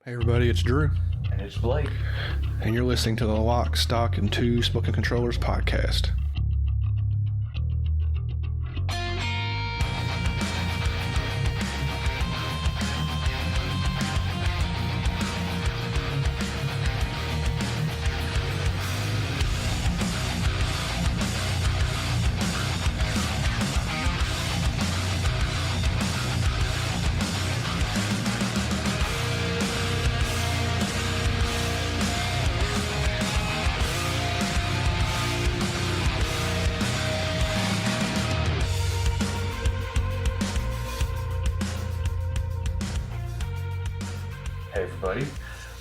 Hey everybody, it's Drew, And it's Blake. and you're listening to the Lock, Stock, and Two Smoking Controllers podcast. Hey everybody,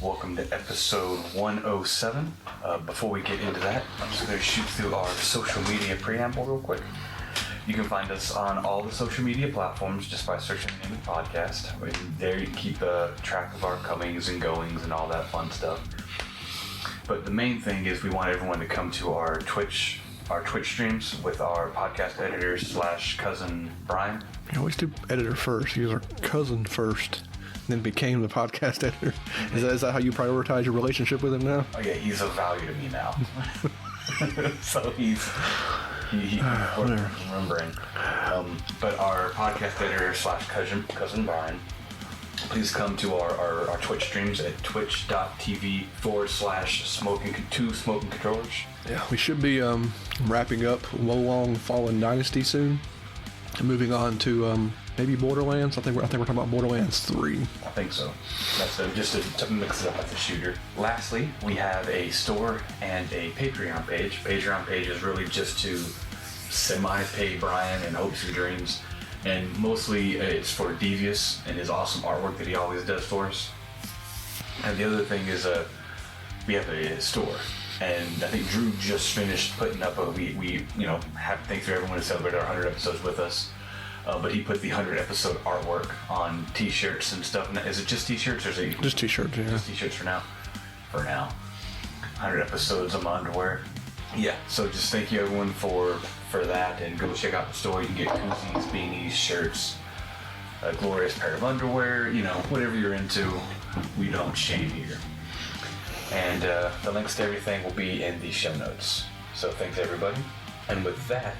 welcome to episode 107. Before we get into that, I'm just going to shoot through our social media preamble real quick. You can find us on all the social media platforms just by searching the name of the podcast. And there you can keep track of our comings and goings and all that fun stuff. But the main thing is we want everyone to come to our Twitch streams with our podcast editor / cousin Brian. You always do editor first. He was our cousin first, then became the podcast editor. Is that how you prioritize your relationship with him now? Oh yeah, he's of value to me now. So he's worth remembering. But our podcast editor / cousin Brian, please come to our Twitch streams at twitch.tv /2 smoking controllers. Yeah, we should be wrapping up Wolong Fallen Dynasty soon, and moving on to maybe Borderlands. I think we're talking about Borderlands 3. I think so. That's just to mix it up as a shooter. Lastly, we have a store and a Patreon page. Patreon page is really just to semi-pay Brian in hopes and dreams, and mostly it's for Devious and his awesome artwork that he always does for us. And the other thing is we have a store. And I think Drew just finished putting up we have thanks for everyone who celebrated our 100 episodes with us. But he put the 100 episode artwork on t-shirts and stuff. Is it just t-shirts or is it just t-shirts? Yeah, just t-shirts for now. 100 episodes of my underwear. Yeah. So just thank you everyone for that, and go check out the store. You can get koozies, beanies, shirts, a glorious pair of underwear. Whatever you're into, we don't shame here. And the links to everything will be in the show notes. So thanks everybody. And with that,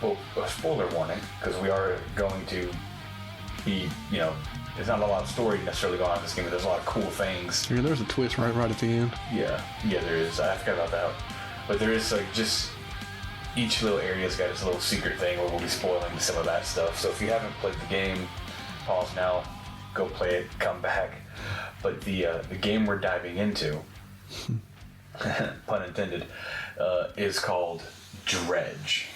well, a spoiler warning, because we are going to be, there's not a lot of story necessarily going on in this game, but there's a lot of cool things. Yeah, there's a twist right at the end. Yeah, there is. I forgot about that. But there is just each little area's got its little secret thing where we'll be spoiling some of that stuff. So if you haven't played the game, pause now, go play it, come back. But the game we're diving into, pun intended, is called Dredge.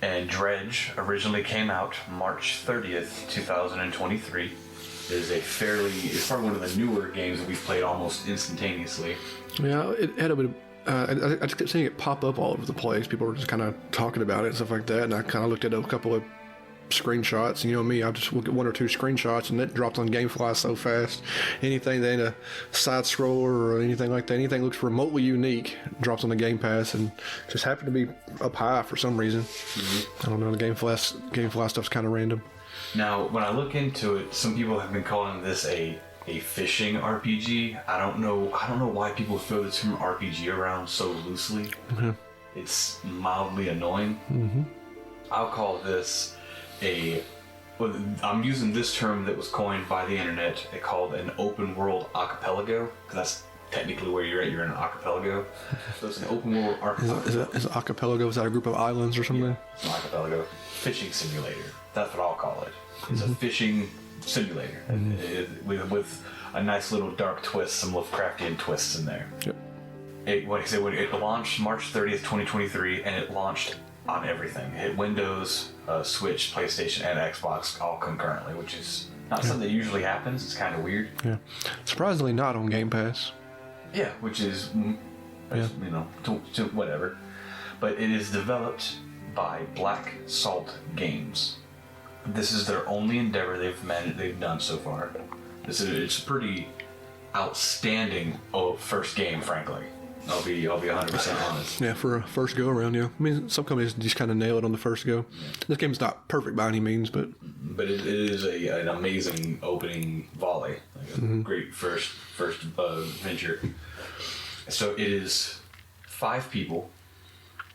And Dredge originally came out March 30th, 2023. It's probably one of the newer games that we've played almost instantaneously. Yeah, it had a bit of, I just kept seeing it pop up all over the place. People were just kind of talking about it and stuff like that, and I kind of looked at a couple of screenshots, and me, I just look at one or two screenshots, and it dropped on GameFly so fast. Anything that ain't a side scroller or anything like that, anything looks remotely unique, drops on the Game Pass, and just happened to be up high for some reason. Mm-hmm. I don't know, the GameFly stuff's kind of random. Now, when I look into it, some people have been calling this a fishing RPG. I don't know why people throw the term RPG around so loosely. Mm-hmm. It's mildly annoying. Mm-hmm. I'll call this I'm using this term that was coined by the internet. It's called an open world archipelago, because that's technically where you're at. You're in an archipelago. So it's an open world archipelago. Is archipelago, is that a group of islands or something? Yeah, it's an archipelago. Fishing simulator. That's what I'll call it. It's a fishing simulator, with a nice little dark twist, some Lovecraftian twists in there. Yep. It launched March 30th, 2023, and it launched on everything. It hit Windows, Switch, PlayStation, and Xbox all concurrently, which is not something that usually happens. It's kind of weird. Yeah. Surprisingly not on Game Pass. Yeah, which is, whatever. But it is developed by Black Salt Games. This is their only endeavor they've done so far. It's a pretty outstanding first game, frankly. I'll be 100% honest. Yeah, for a first go around, yeah. I mean, some companies just kind of nail it on the first go. Yeah. This game's not perfect by any means, but it is an amazing opening volley, like a great first venture. So it is 5 people,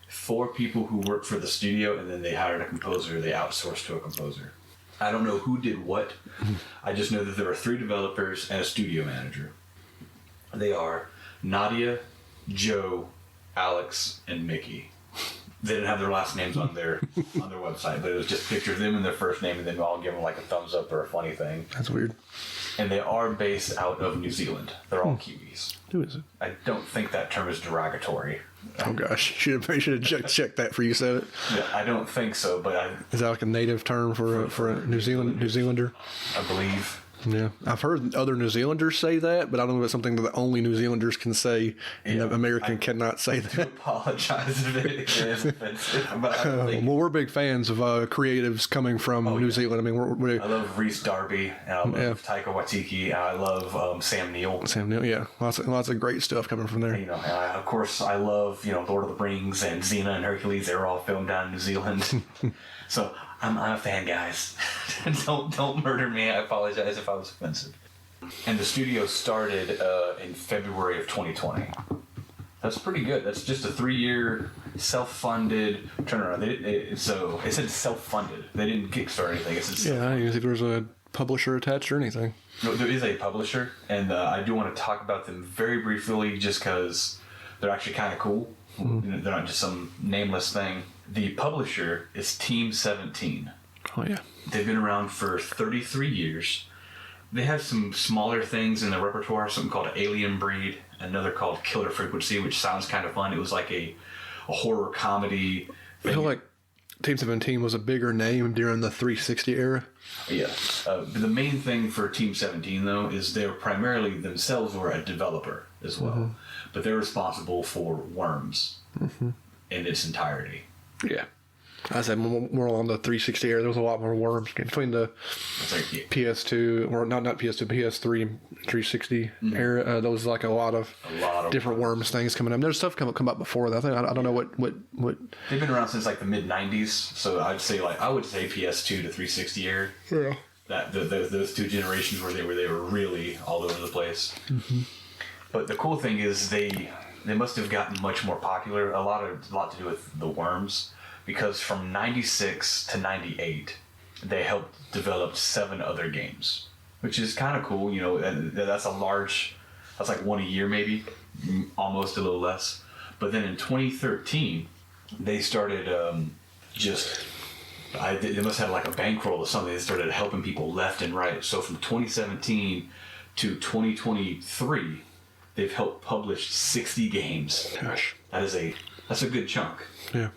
4 people who work for the studio, and then they hired a composer. They outsourced to a composer. I don't know who did what. I just know that there are 3 developers and a studio manager. They are Nadia, Joe, Alex, and Mickey. They didn't have their last names on their website, but it was just a picture of them and their first name, and then I'll give them like a thumbs up or a funny thing. That's weird. And they are based out of New Zealand. They're all Kiwis. Who is it? I don't think that term is derogatory. Oh gosh, should have checked that before you said it. Yeah, I don't think so, but is that like a native term for a New Zealander? I believe. Yeah, I've heard other New Zealanders say that, but I don't know if it's something that only New Zealanders can say, and American cannot say that. I apologize if it is offensive, but well, we're big fans of creatives coming from New Zealand. I mean, I love Rhys Darby, and I love Taika Waititi, and I love Sam Neill. Yeah, lots of great stuff coming from there. And of course, I love Lord of the Rings and Xena and Hercules. They're all filmed down in New Zealand, so. I'm a fan, guys. don't murder me. I apologize if I was offensive. And the studio started in February of 2020. That's pretty good. That's just a 3-year self-funded turnaround. So it said self-funded. They didn't kickstart anything. It said I didn't think there was a publisher attached or anything. No, there is a publisher, and I do want to talk about them very briefly, just because they're actually kind of cool. Mm-hmm. They're not just some nameless thing. The publisher is Team 17. Oh, yeah. They've been around for 33 years. They have some smaller things in their repertoire, something called Alien Breed, another called Killer Frequency, which sounds kind of fun. It was like a horror comedy thing. I feel like Team 17 was a bigger name during the 360 era. Yeah. The main thing for Team 17, though, is they're primarily themselves were a developer as well. Mm-hmm. But they're responsible for Worms in its entirety. Yeah. I said more on the 360 era. There was a lot more Worms between the PS2, or not PS2, PS3 and 360 era. There was like a lot of different Worms things coming up. There's stuff come up before that. I don't know what. They've been around since like the mid 90s. So I would say PS2 to 360 era. Yeah. Those 2 generations where they were really all over the place. Mm-hmm. But the cool thing is they must have gotten much more popular. A lot to do with the Worms, because from 96 to 98, they helped develop 7 other games, which is kind of cool. That's that's like 1 a year, maybe, almost a little less. But then in 2013, they started they must have like a bankroll or something. They started helping people left and right. So from 2017 to 2023, they've helped publish 60 games. Gosh, that's a good chunk. Yeah.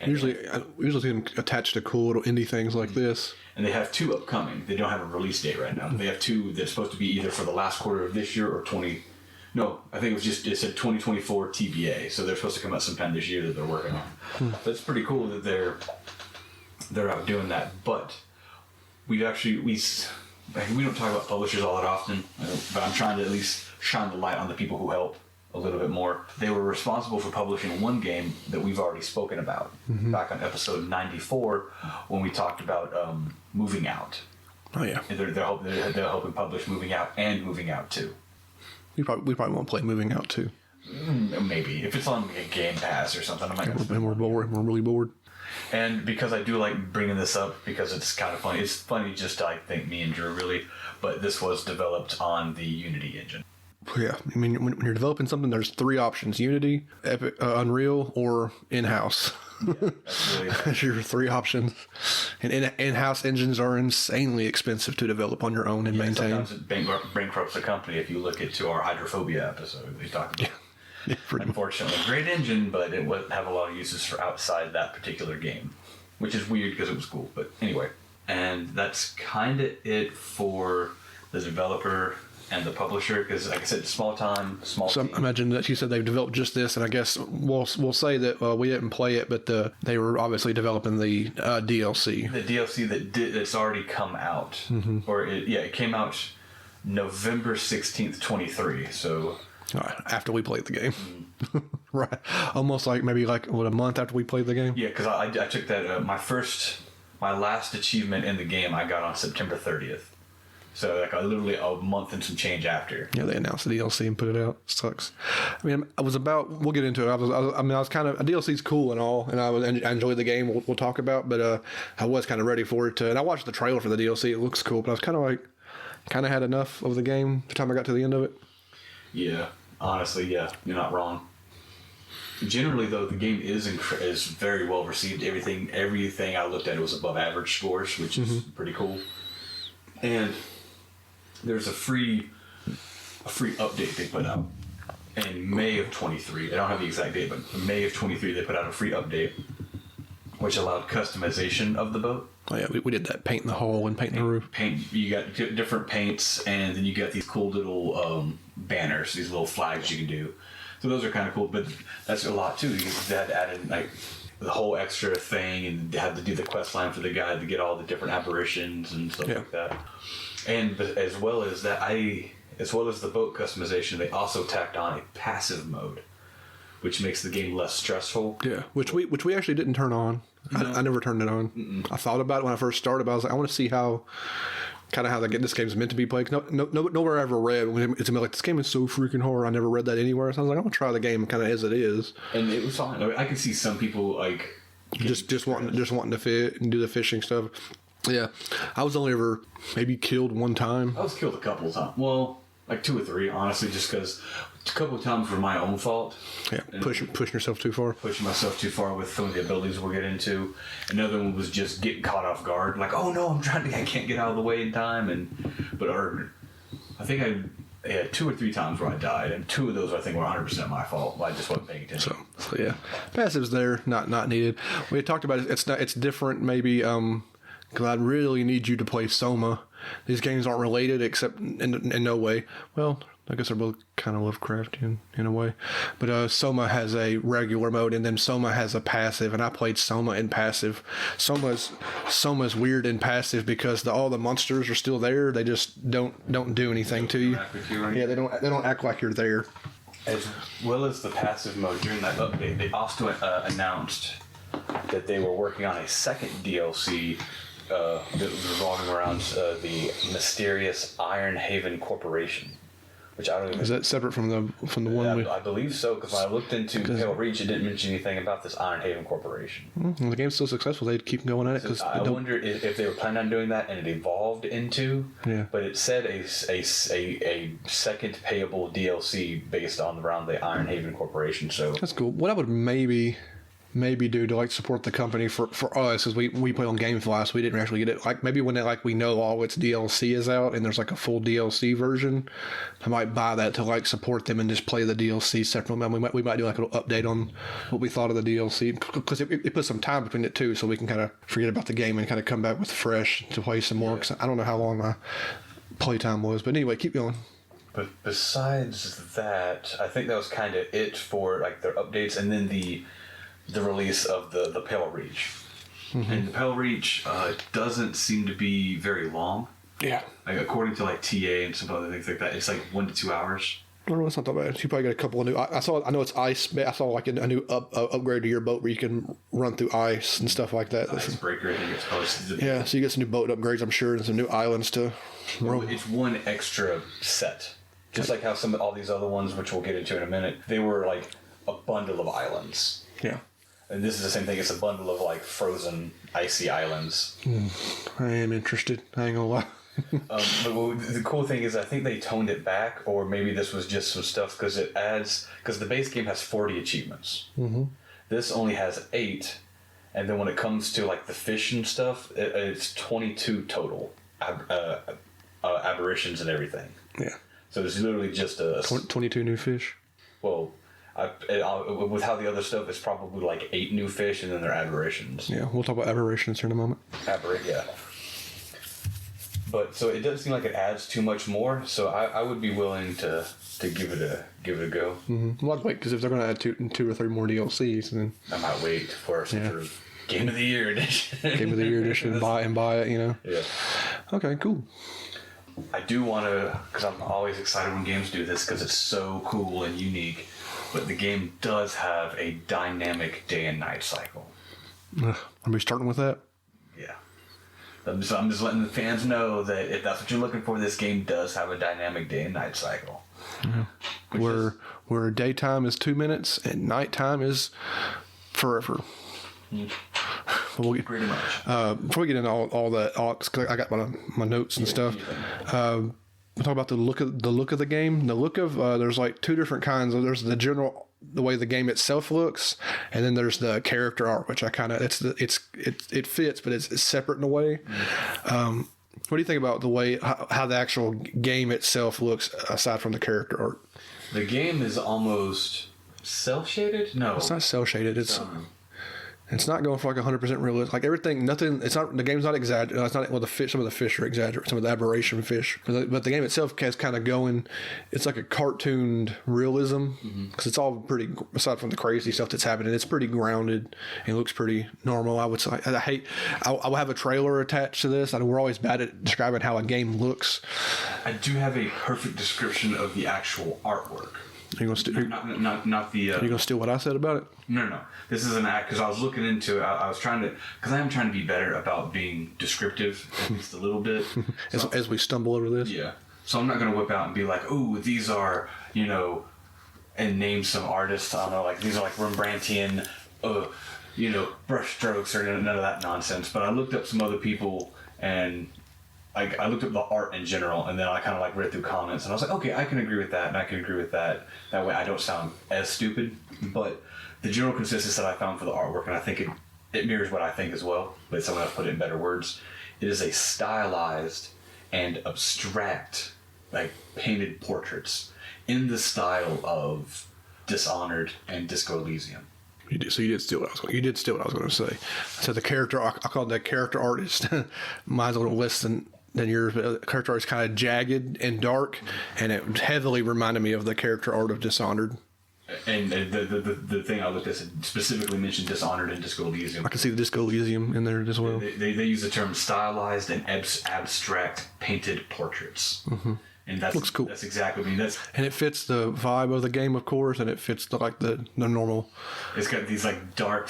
And usually see them attached to cool little indie things like this. And they have 2 upcoming. They don't have a release date right now. They have 2 that's supposed to be either for the last quarter of this year or I think it said 2024 TBA. So they're supposed to come out sometime this year that they're working on. That's pretty cool that they're out doing that. But we don't talk about publishers all that often, but I'm trying to at least shine the light on the people who help a little bit more. They were responsible for publishing 1 game that we've already spoken about back on episode 94 when we talked about Moving Out. Oh yeah, and they're helping publish Moving Out and Moving Out 2. We probably won't play Moving Out 2. Maybe if it's on a Game Pass or something. And we're bored. We're really bored. And because I do like bringing this up because it's kind of funny. It's funny just I think me and Drew really, but this was developed on the Unity engine. Yeah, I mean, when you're developing something, there's 3 options: Unity, Epic, Unreal, or in-house. Yeah, that's really That's your 3 options. And in-house engines are insanely expensive to develop on your own and maintain. Sometimes it bankrupts a company. If you look into our hydrophobia episode, we talked about. Yeah, unfortunately, great engine, but it wouldn't have a lot of uses for outside that particular game, which is weird because it was cool. But anyway, and that's kind of it for the developer and the publisher, because like I said, small So team. imagine that you said they've developed just this, and I guess we'll say that we didn't play it, but they were obviously developing the DLC. The DLC that's already come out, or it came out November 16th, 23. So after we played the game, right? Almost like maybe like a month after we played the game. Yeah, because I took that my last achievement in the game I got on September 30th. So like literally a month and some change after. Yeah, they announced the DLC and put it out. Sucks. I mean, we'll get into it. I was kind of, a DLC's cool and all, and I enjoyed the game. We'll talk about, but I was kind of ready for it and I watched the trailer for the DLC. It looks cool, but I was kind of had enough of the game the time I got to the end of it. Yeah, honestly, yeah, you're not wrong. Generally, though, the game is very well received. Everything I looked at was above average scores, which is pretty cool. And there's a free update they put out in May of 23. I don't have the exact date, but in May of 23 they put out a free update, which allowed customization of the boat. Oh yeah, we did that, painting the hull and painting the roof. You got different paints, and then you got these cool little banners, these little flags you can do. So those are kind of cool, but that's a lot too. You had to add in like the whole extra thing, and had to do the quest line for the guy to get all the different apparitions and stuff like that. And as well as the boat customization, they also tacked on a passive mode, which makes the game less stressful. Yeah, which we actually didn't turn on. I never turned it on. I thought about it when I first started, but I was like, I want to see how this game's meant to be played. Nowhere I ever read it's like, this game is so freaking hard. I never read that anywhere. So I was like, I'm gonna try the game kind of as it is. And it was fine. I can see some people like just wanting to fit and do the fishing stuff. Yeah, I was only ever maybe killed one time. I was killed a couple of times. Well, like 2 or 3, honestly, just because a couple of times were my own fault. Yeah, pushing yourself too far. Pushing myself too far with some of the abilities we'll get into. Another one was just getting caught off guard. Like, oh no, I can't get out of the way in time. I think I had 2 or 3 times where I died, and 2 of those I think were 100% my fault. I just wasn't paying attention. So yeah, passive's there, not needed. We had talked about it. It's different maybe. Because I really need you to play Soma. These games aren't related except in no way. Well, I guess they're both kind of Lovecraftian in a way. But Soma has a regular mode, and then Soma has a passive, and I played Soma in passive. Soma's weird in passive because all the monsters are still there. They just don't do anything to you. Yeah, they don't act like you're there. As well as the passive mode during that update, they also announced that they were working on a second DLC that was revolving around the mysterious Iron Haven Corporation, which I don't even. Is that separate from the one? I believe so, because when I looked into Pale Reach, it didn't mention anything about this Iron Haven Corporation. The game's so successful, they'd keep going at it. So I wonder if they were planning on doing that, and it evolved into. Yeah. But it said a second payable DLC based around the Iron Haven Corporation. So that's cool. What I would maybe do to like support the company for us, because we play on GameFly, so we didn't actually get it. Like maybe when we know all its DLC is out and there's like a full DLC version, I might buy that to like support them and just play the DLC separately. We might do like a little update on what we thought of the DLC, because it puts some time between it too, so we can kind of forget about the game and kind of come back with fresh to play some more. Cause I don't know how long my playtime was, but anyway, keep going. But besides that, I think that was kind of it for like their updates, and then the release of the Pale Reach. And the Pale Reach doesn't seem to be very long. Yeah. Like according to like TA and some other things like that, it's like 1 to 2 hours. No, it's not that bad. You probably got a couple of new. I know it's ice. I saw like a new upgrade to your boat where you can run through ice and stuff like that. Icebreaker, I think it's supposed to. Yeah, so you get some new boat upgrades, I'm sure, and some new islands to. Well, it's one extra set, just like how all these other ones, which we'll get into in a minute, they were like a bundle of islands. Yeah. And this is the same thing. It's a bundle of like frozen, icy islands. I am interested. I ain't gonna lie. But the cool thing is, I think they toned it back, or maybe this was just some stuff because the base game has 40 achievements. This only has 8, and then when it comes to like the fish and stuff, it's 22 total aberrations and everything. Yeah. So it's literally just 22 new fish. Well. With how the other stuff is probably like 8 new fish, and then they're aberrations. Yeah, we'll talk about aberrations here in a moment. Yeah. But so it doesn't seem like it adds too much more. So I would be willing to give it a go. Mm-hmm. Well, I'd wait because if they're going to add two or three more DLCs, then I might wait for some sort of Game of the Year edition. Game of the Year edition, buy it. Yeah. Okay, cool. I do want to, because I'm always excited when games do this because it's so cool and unique. But the game does have a dynamic day and night cycle. Are we starting with that? Yeah. I'm just letting the fans know that if that's what you're looking for, this game does have a dynamic day and night cycle. Yeah. Where daytime is 2 minutes and nighttime is forever. We'll get, pretty much. Before we get into all that, cause I got my notes and stuff. We'll talk about the look of the game. The look of there's like two different kinds. There's the way the game itself looks, and then there's the character art, which I kind of it fits, but it's separate in a way. What do you think about the way how the actual game itself looks aside from the character art? The game is almost cel-shaded. No, it's not cel-shaded. It's not going for like 100% realistic. Like everything, nothing. It's not. The game's not exaggerated. It's not. Well, some of the fish are exaggerated. Some of the aberration fish, but the game itself has kind of going. It's like a cartooned realism because it's all pretty. Aside from the crazy stuff that's happening, it's pretty grounded and looks pretty normal. I would say. I will have a trailer attached to this. We're always bad at describing how a game looks. I do have a perfect description of the actual artwork. Are you gonna steal? Not the. Are you gonna steal what I said about it? No. This is an act because I was looking into it. I was trying to, because I am trying to be better about being descriptive at least a little bit. As we stumble over this. Yeah. So I'm not gonna whip out and be like, "Ooh, these are and name some artists." I don't know, like these are like Rembrandtian, brush strokes or none of that nonsense. But I looked up some other people and. I looked up the art in general, and then I kind of like read through comments, and I was like, okay, I can agree with that, and I can agree with that. That way I don't sound as stupid. But the general consensus that I found for the artwork, and I think it mirrors what I think as well, but someone else put it in better words, it is a stylized and abstract, like painted portraits in the style of Dishonored and Disco Elysium. You did steal what I was going to say. So the character, I call it the character artist. Mine's a little less than yours, but the character art is kind of jagged and dark, and it heavily reminded me of the character art of Dishonored. And the thing I looked at specifically mentioned Dishonored and Disco Elysium. I can see the Disco Elysium in there as well. They use the term stylized and abstract painted portraits. Mm-hmm. And that looks cool. That's exactly what I mean. And it fits the vibe of the game, of course, and it fits the normal. It's got these like dark,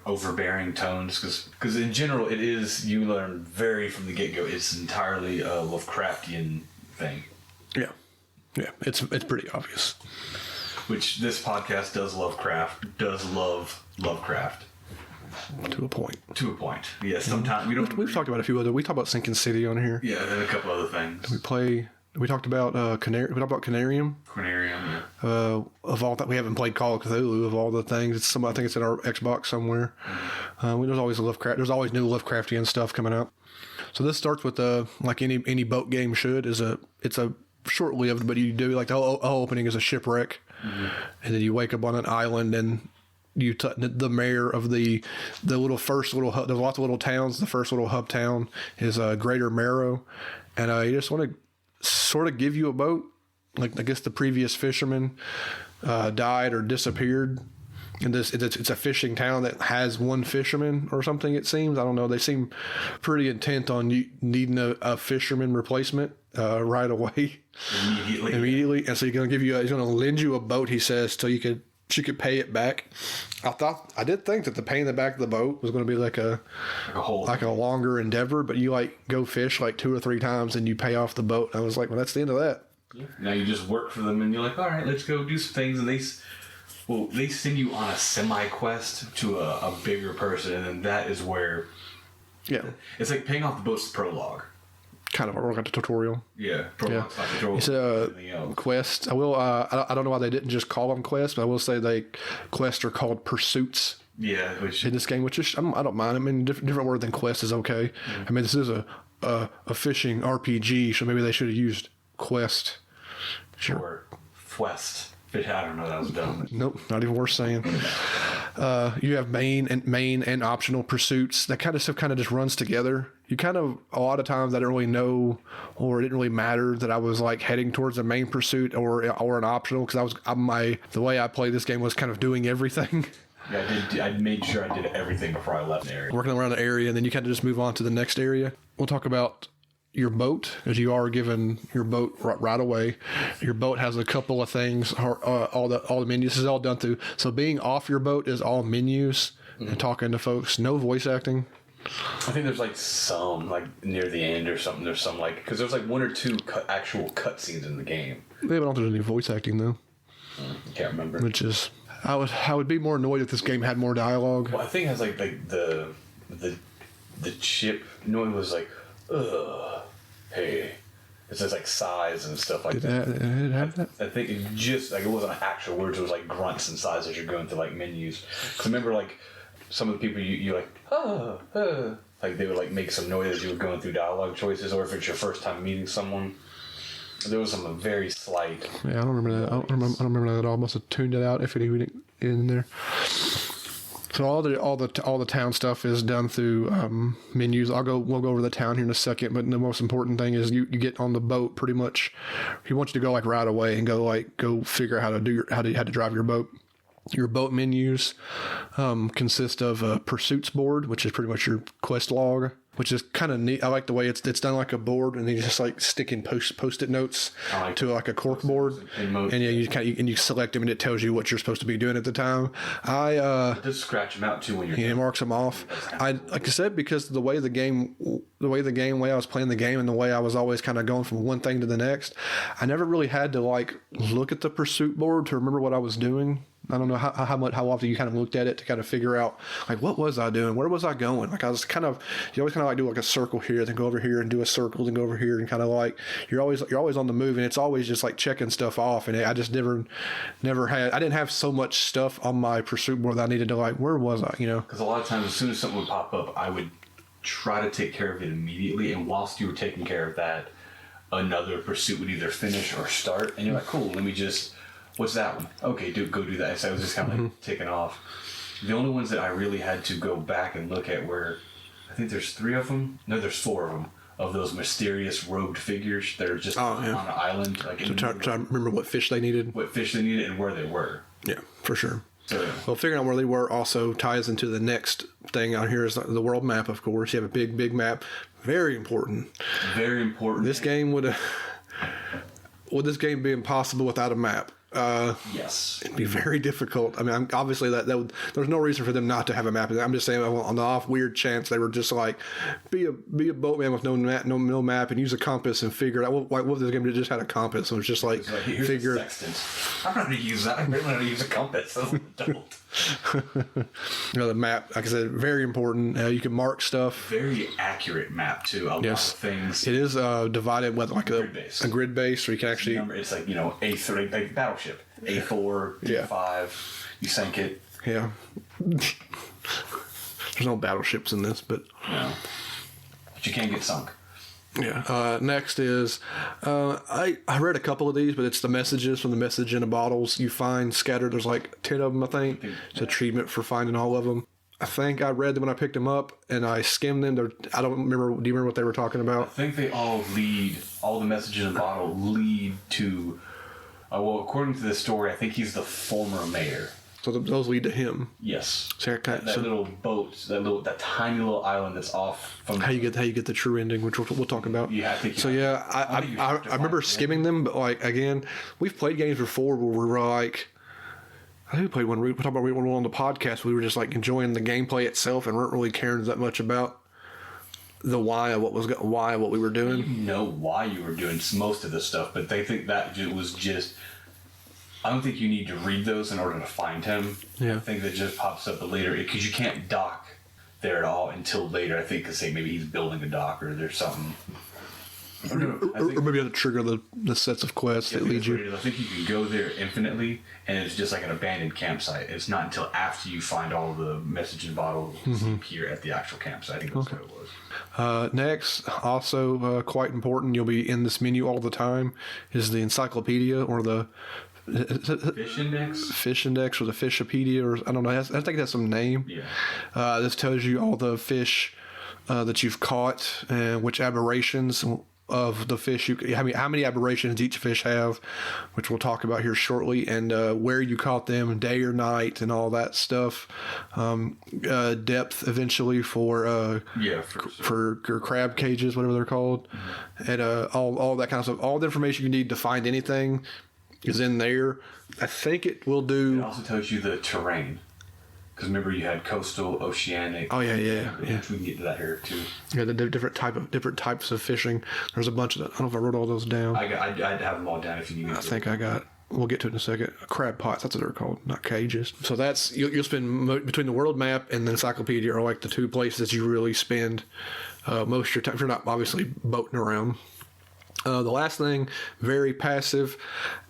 overbearing tones because in general it is, you learn very from the get-go, it's entirely a Lovecraftian thing. Yeah, it's pretty obvious. Which this podcast does love Lovecraft. To a point. Yeah, sometimes we don't. We've talked about a few other. We talked about Sinking City on here. Yeah, and a couple other things. We talked about Canarium. We talked about Canarium. Yeah. Of all that, we haven't played Call of Cthulhu. Of all the things, I think it's in our Xbox somewhere. There's always There's always new Lovecraftian stuff coming out. So this starts with like any boat game should. It's a short-lived, but you do like the whole opening is a shipwreck, and then you wake up on an island and. The mayor of the little first little hub, there's lots of little towns. The first little hub town is Greater Marrow, and you just want to sort of give you a boat. Like I guess the previous fisherman died or disappeared, and it's a fishing town that has one fisherman or something. It seems, I don't know. They seem pretty intent on needing a fisherman replacement right away, immediately, and so he's going to lend you a boat. He says so she could pay it back. I did think that the paying the back of the boat was going to be like a longer endeavor, but you like go fish like 2 or 3 times and you pay off the boat. I was like, well, that's the end of that. Yeah. Now you just work for them and you're like, all right, let's go do some things. And they send you on a semi-quest to a bigger person, and then that is where it's like paying off the boat's prologue. Kind of like a tutorial. Yeah, prologue's like a tutorial. It's a quest. I will. I don't know why they didn't just call them quests, but I will say quests are called pursuits. Yeah, in this game, which is I don't mind. I mean, different word than quest is okay. Mm-hmm. I mean, this is a fishing RPG, so maybe they should have used quest. Sure. Or quest. I don't know. That was dumb. Nope, not even worth saying. You have main and optional pursuits. That kind of stuff kind of just runs together you kind of, a lot of times I didn't really know, or it didn't really matter that I was like heading towards a main pursuit or an optional, because the way I played this game was kind of doing everything. Yeah, I made sure I did everything before I left the area. Working around the area, and then you kind of just move on to the next area. We'll talk about your boat, as you are given your boat right away. Your boat has a couple of things, all the menus. This is all done through. So being off your boat is all menus and talking to folks. No voice acting. I think there's like some like near the end or something. There's some like because there's like one or two actual cutscenes in the game. They don't do any voice acting though. Can't remember. Which is I would be more annoyed if this game had more dialogue. Well, I think it has like the chip. No, it was like, hey. It says like sighs and stuff like that. Did it have that? I think it just like it wasn't actual words. It was like grunts and sighs as you're going through like menus. Because I remember like some of the people you like like they would like make some noise as you were going through dialogue choices, or if it's your first time meeting someone. There was some very slight. Yeah, I don't remember that. I don't remember that at all. I must have tuned it out if it even in there. So all the town stuff is done through menus. We'll go over the town here in a second, but the most important thing is you get on the boat pretty much. He wants you to go like right away and go figure out how to drive your boat. Your boat menus consist of a pursuits board, which is pretty much your quest log, which is kind of neat. I like the way it's done like a board, and then you just like sticking post-it notes to like a cork board, and yeah, you select them, and it tells you what you're supposed to be doing at the time. It does scratch them out too when you're. It marks them off. Like I said, because the way I was playing the game, and the way I was always kind of going from one thing to the next, I never really had to like look at the pursuit board to remember what I was doing. I don't know how often you kind of looked at it to kind of figure out like what was I doing, where was I going. Like I was you always kind of like do like a circle here, then go over here and do a circle, then go over here, and kind of like you're always on the move, and it's always just like checking stuff off. And I just never had, I didn't have so much stuff on my pursuit board that I needed to like, where was I, Because a lot of times as soon as something would pop up, I would try to take care of it immediately, and whilst you were taking care of that, another pursuit would either finish or start, and you're like, cool, let me just. What's that one? Okay, go do that. So I was just kind of like ticking off. The only ones that I really had to go back and look at were, I think there's 3 of them. No, there's 4 of them. Of those mysterious robed figures that are just on an island. Like try to remember what fish they needed. What fish they needed and where they were. Yeah, for sure. So, well, figuring out where they were also ties into the next thing on here is the world map, of course. You have a big map. Very important. Very important. This game would this game be impossible without a map? Yes, it'd be very difficult. I mean, obviously there's no reason for them not to have a map. I'm just saying on the off weird chance they were just like be a boatman with no map and use a compass and figure it out. What if this game just had a compass? So it's just like figure. I'm not going to use that. I'm not going to use a compass. The map, like I said, very important. You can mark stuff. Very accurate map too. A lot of things. It is divided with like a grid base, so you can actually. It's like A3 like battleship, A4, D5. You sank it. Yeah. There's no battleships in this, but. No. But you can get sunk. Yeah. Next is, I read a couple of these, but it's the messages from the message in the bottles you find scattered. There's like 10 of them, I think. It's a treatment for finding all of them. I think I read them when I picked them up, and I skimmed them. I don't remember. Do you remember what they were talking about? I think they all the messages in the bottle lead to, well, according to the story, I think he's the former mayor. So those lead to him. Yes. So that little boat, that tiny little island that's off from. How you get the true ending, which we'll talk about. Yeah, I think. So yeah, I remember skimming them, but like again, we've played games before where we were like, I think we played one. We talked about one on the podcast. We were just like enjoying the gameplay itself and weren't really caring that much about the why of what we were doing. You know why you were doing most of this stuff, but they think that it was just. I don't think you need to read those in order to find him. Yeah. I think that just pops up later because you can't dock there at all until later. I think because maybe he's building a dock or there's something. Or maybe you have to trigger the sets of quests that lead you. I think you can go there infinitely, and it's just like an abandoned campsite. It's not until after you find all the message and bottles appear at the actual campsite. I think that's what it was. Next, also quite important, you'll be in this menu all the time, is the encyclopedia or the Fish Index or the Fishopedia, or I don't know. I think it has some name. Yeah. This tells you all the fish that you've caught, and which aberrations of the fish how many aberrations each fish have, which we'll talk about here shortly, and where you caught them, day or night, and all that stuff. Depth eventually for crab cages, whatever they're called, and all that kind of stuff. All the information you need to find anything is in there. I think it will do. It also tells you the terrain. Because remember, you had coastal, oceanic. Oh yeah. Which we can get to that here too. Yeah, the different types of fishing. There's a bunch of that. I don't know if I wrote all those down. I'd have them all down if you need. I think I got. We'll get to it in a second. Crab pots, that's what they're called, not cages. So that's you'll spend between the world map and the encyclopedia are like the two places you really spend most of your time. If you're not obviously boating around. The last thing, very passive.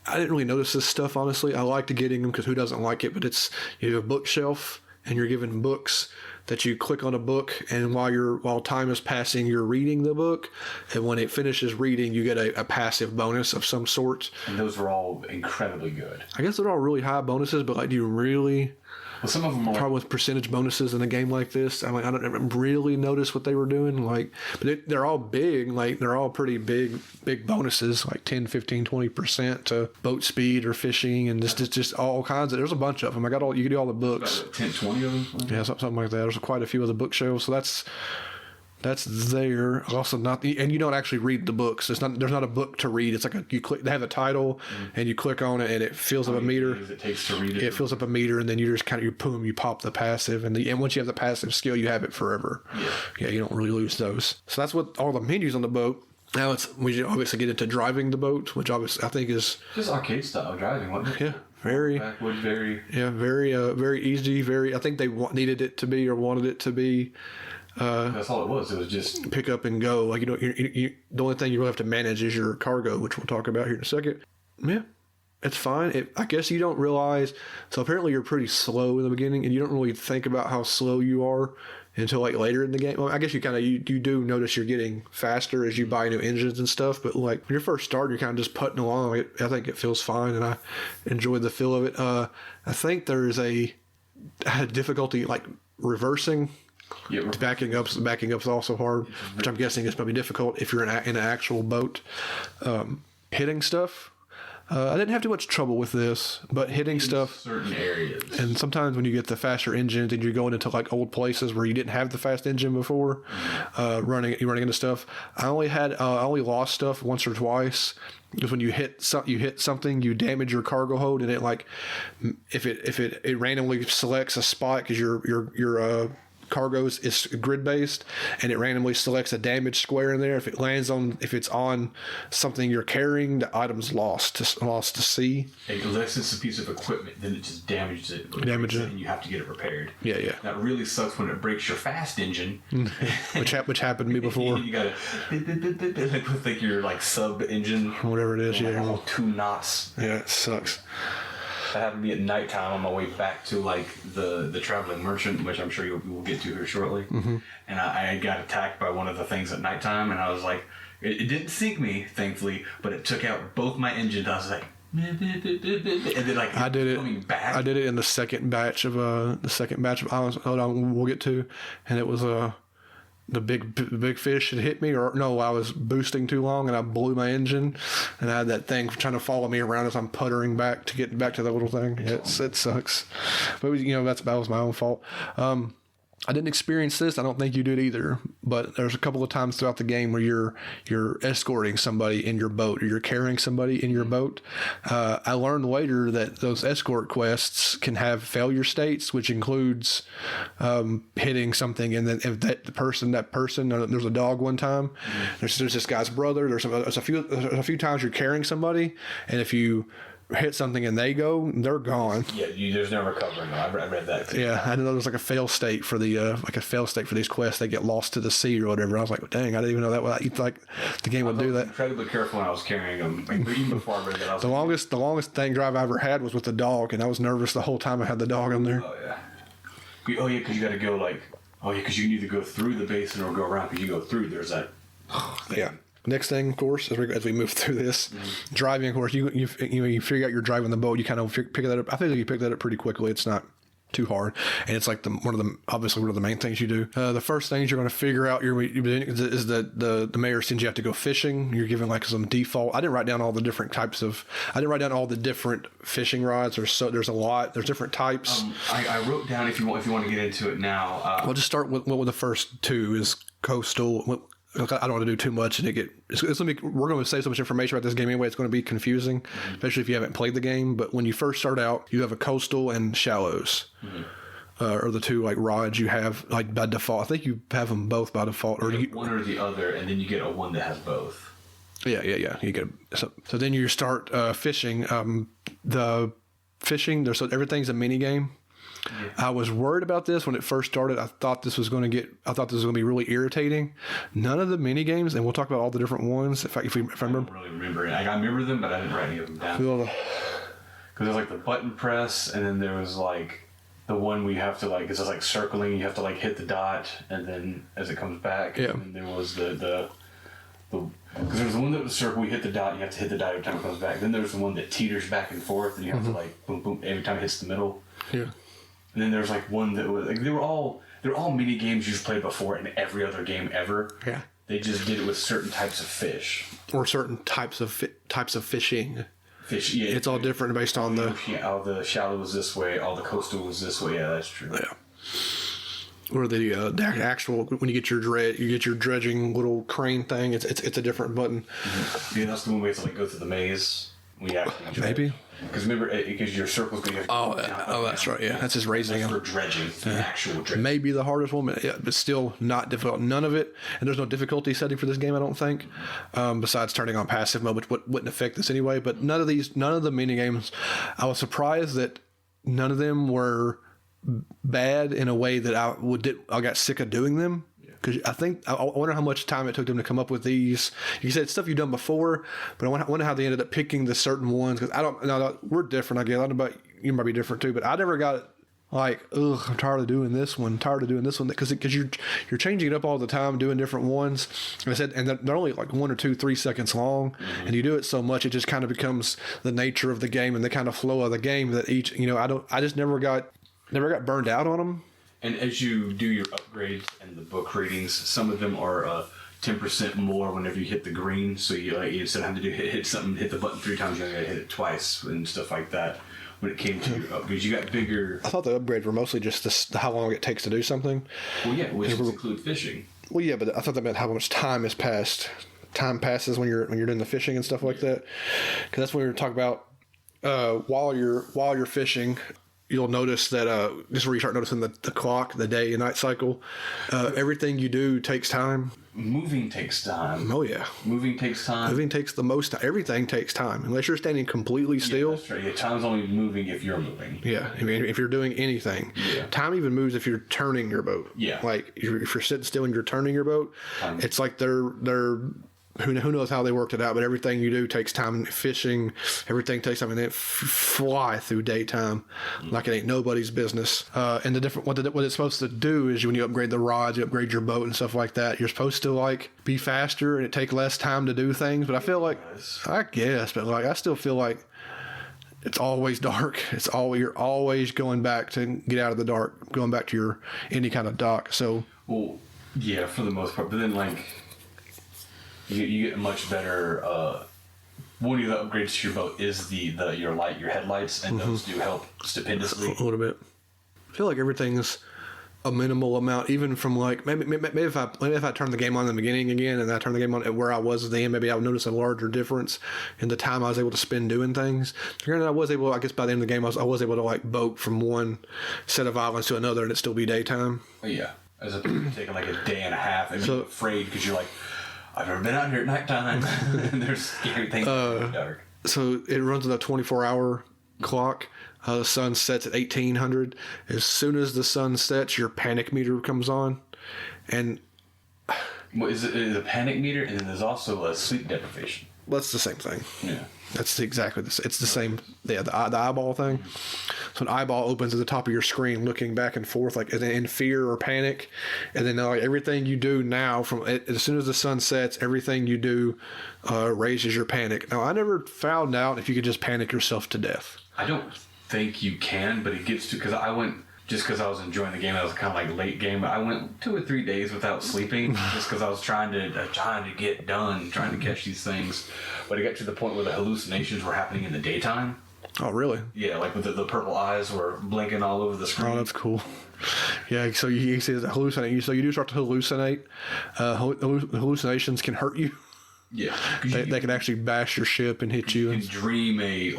I didn't really notice this stuff, honestly. I like getting them because who doesn't like it? But it's, you have a bookshelf and you're given books that you click on a book, and while time is passing, you're reading the book. And when it finishes reading, you get a passive bonus of some sort. And those were all incredibly good. I guess they're all really high bonuses, but like, do you really... Well, some of them are probably with percentage bonuses in a game like this. I mean, I don't really notice what they were doing. Like, but they're all big. Like, they're all pretty big bonuses, like 10, 15, 20% to boat speed or fishing, and just all kinds of. There's a bunch of them. I got all. You can do all the books. About 10, 20 of them. Yeah, something like that. There's quite a few of the bookshelves. So that's there. Also not the, and you don't actually read the books. There's not a book to read. It's like you click. They have a title, and you click on it, and it fills up a meter. It takes to read it. It fills up a meter, and then you just kind of you pop the passive, and once you have the passive skill, you have it forever. Yeah, you don't really lose those. So that's what all the menus on the boat. Now we obviously get into driving the boat, which obviously I think is just arcade style driving, wasn't it? Yeah, very backward, very easy. Very. I think they needed it to be or wanted it to be. That's all it was. It was just pick up and go. Like, the only thing you really have to manage is your cargo, which we'll talk about here in a second. Yeah, it's fine. I guess you don't realize. So apparently you're pretty slow in the beginning, and you don't really think about how slow you are until like later in the game. Well, I guess you do notice you're getting faster as you buy new engines and stuff. But like when you're first starting, you're kind of just putting along. I think it feels fine, and I enjoy the feel of it. I think there's a difficulty like reversing. Yeah, backing up's also hard, which I'm guessing is probably difficult if you're in an actual boat. Hitting stuff, I didn't have too much trouble with this, but hitting stuff certain areas. And sometimes when you get the faster engines and you're going into like old places where you didn't have the fast engine before, running into stuff. I only lost stuff once or twice. Because when you hit something, you damage your cargo hold, and it like if it randomly selects a spot because your cargoes is grid based, and it randomly selects a damage square in there. If it's on something you're carrying, the item's lost to sea. Unless it's a piece of equipment, then it just damages it. And you have to get it repaired. Yeah. That really sucks when it breaks your fast engine, which happened to me before. You gotta like your like sub engine, whatever it is. Yeah, all 2 knots. Yeah, it sucks. That happened to me at nighttime on my way back to like the traveling merchant, which I'm sure we will get to here shortly. Mm-hmm. And I got attacked by one of the things at nighttime, and I was like, it didn't sink me, thankfully, but it took out both my engines. I was like, and then like I did it. Coming back. I did it in the second batch of islands. Hold on, we'll get to, and it was the big fish had hit me, or no, I was boosting too long and I blew my engine, and I had that thing trying to follow me around as I'm puttering back to get back to the little thing. It sucks, but that was my own fault. I didn't experience this. I don't think you did either. But there's a couple of times throughout the game where you're escorting somebody in your boat, or you're carrying somebody in your boat. I learned later that those escort quests can have failure states, which includes hitting something, and then if that person. There's a dog one time. There's this guy's brother. There's a few times you're carrying somebody, and if you hit something and they're gone. Yeah, there's no recovering. I read that too. Yeah, I know there's like a fail state for these quests. They get lost to the sea or whatever. I was like, dang, I didn't even know that. Like the game would do that. Incredibly careful when I was carrying them. Like, even before I read that, the longest thing drive I ever had was with the dog, and I was nervous the whole time I had the dog in there. Oh yeah, because you got to go because you can either go through the basin or go around. Because you go through, there's that. Yeah. Next thing, of course, as we move through this, driving, of course, you figure out you're driving the boat. You kind of pick that up. I think you pick that up pretty quickly. It's not too hard. And it's like one of the main things you do. The first things you're going to figure out is the mayor sends you have to go fishing. You're given like some default. I didn't write down all the different types of. I didn't write down all the different fishing rods. There's a lot. There's different types. I wrote down if you want to get into it now. We'll just start with the first two is coastal. I don't want to do too much, and we're going to say so much information about this game anyway. It's going to be confusing, especially if you haven't played the game. But when you first start out, you have a coastal and shallows, or the two like rods you have like by default. I think you have them both by default, or one or the other, and then you get a one that has both. Yeah. You get so then you start fishing. The fishing everything's a mini game. Yeah. I was worried about this when it first started. I thought this was going to be really irritating. None of the mini games, and we'll talk about all the different ones. If I remember, I don't really remember it. I remember them, but I didn't write any of them down. Because there's like the button press, and then there was like the one where you have to like it's just like circling. You have to like hit the dot, and then as it comes back. Yeah. And then there was the because there was the one that was circle. You hit the dot. You have to hit the dot every time it comes back. Then there's the one that teeters back and forth, and you have to like boom boom every time it hits the middle. Yeah. And then there's like one that was like they're all mini games you've played before in every other game ever. Yeah. They just did it with certain types of fish or certain types of fishing. Fish, yeah. It's all different based on the. Yeah, all the shallow was this way, all the coastal was this way. Yeah, that's true. Yeah. Or the actual when you get your dredging little crane thing, it's a different button. Yeah, that's the one where you have to like go through the maze. We actually maybe. Because remember, because your circle's going to that's right. Yeah, that's just raising them. For dredging, actual dredging. Maybe the hardest one, but still not difficult. None of it, and there's no difficulty setting for this game, I don't think. Besides turning on passive mode, which wouldn't affect this anyway. But none of the mini games, I was surprised that none of them were bad in a way that I got sick of doing them. Because I wonder how much time it took them to come up with these. You said stuff you've done before, but I wonder how they ended up picking the certain ones. Because we're different, I guess. I don't know about you, might be different too, but I never got like, I'm tired of doing this one, because you're changing it up all the time, doing different ones. And I said, and they're only like 1 or 2, 3 seconds long, and you do it so much, it just kind of becomes the nature of the game and the kind of flow of the game that each, I just never got burned out on them. And as you do your upgrades and the book readings, some of them are 10% more whenever you hit the green. So you instead of having to hit the button 3 times, you gotta hit it twice and stuff like that. When it came to your upgrades, you got bigger. I thought the upgrades were mostly just how long it takes to do something. Well, yeah, which include fishing. Well, yeah, but I thought that meant how much time has passed. Time passes when you're doing the fishing and stuff like that. Because that's when we were talking about while you're fishing. You'll notice that this is where you start noticing the clock, the day and night cycle. Everything you do takes time. Moving takes time. Oh, yeah. Moving takes time. Moving takes the most time. Everything takes time. Unless you're standing completely still. Yeah, that's right. Yeah, time's only moving if you're moving. Yeah. I mean, if you're doing anything. Yeah. Time even moves if you're turning your boat. Yeah. Like, if you're sitting still and you're turning your boat, it's like they're who knows how they worked it out, but everything you do takes time. Fishing, everything takes time, and they fly through daytime like it ain't nobody's business. And what it's supposed to do is when you upgrade the rods, you upgrade your boat and stuff like that, you're supposed to like be faster and it take less time to do things. But I feel like, I guess, but like I still feel like it's always dark. You're always going back to get out of the dark, going back to any kind of dock. So, well, yeah, for the most part, but then like. You get a much better. One of the upgrades to your boat is your headlights, and those do help stupendously. A little bit. I feel like everything's a minimal amount, even from like maybe if I turn the game on in the beginning again, and I turn the game on at where I was at the end, maybe I would notice a larger difference in the time I was able to spend doing things. Granted, I guess by the end of the game, I was able to like boat from one set of islands to another, and it still be daytime. Oh, yeah, as opposed to taking like a day and a half, and being afraid because you're like. I've never been out here at nighttime, and there's scary things in the dark. So it runs on a 24-hour clock. The sun sets at 1800. As soon as the sun sets, your panic meter comes on, and is a panic meter, and then there's also a sleep deprivation. That's the same thing. Yeah. That's exactly this. It's the same. Yeah, the eyeball thing. So an eyeball opens at the top of your screen, looking back and forth, like in fear or panic, and then like everything you do now, from as soon as the sun sets, everything you do raises your panic. Now, I never found out if you could just panic yourself to death. I don't think you can, but it gets to because I went just because I was enjoying the game. I was kind of like late game. I went 2 or 3 days without sleeping just because I was trying to get done, trying to catch these things. But it got to the point where the hallucinations were happening in the daytime. Oh, really? Yeah, like with the purple eyes were blinking all over the screen. Oh, that's cool. Yeah, so you say hallucinate. So you do start to hallucinate. Hallucinations can hurt you. Yeah, they can actually bash your ship and hit you. You can dream a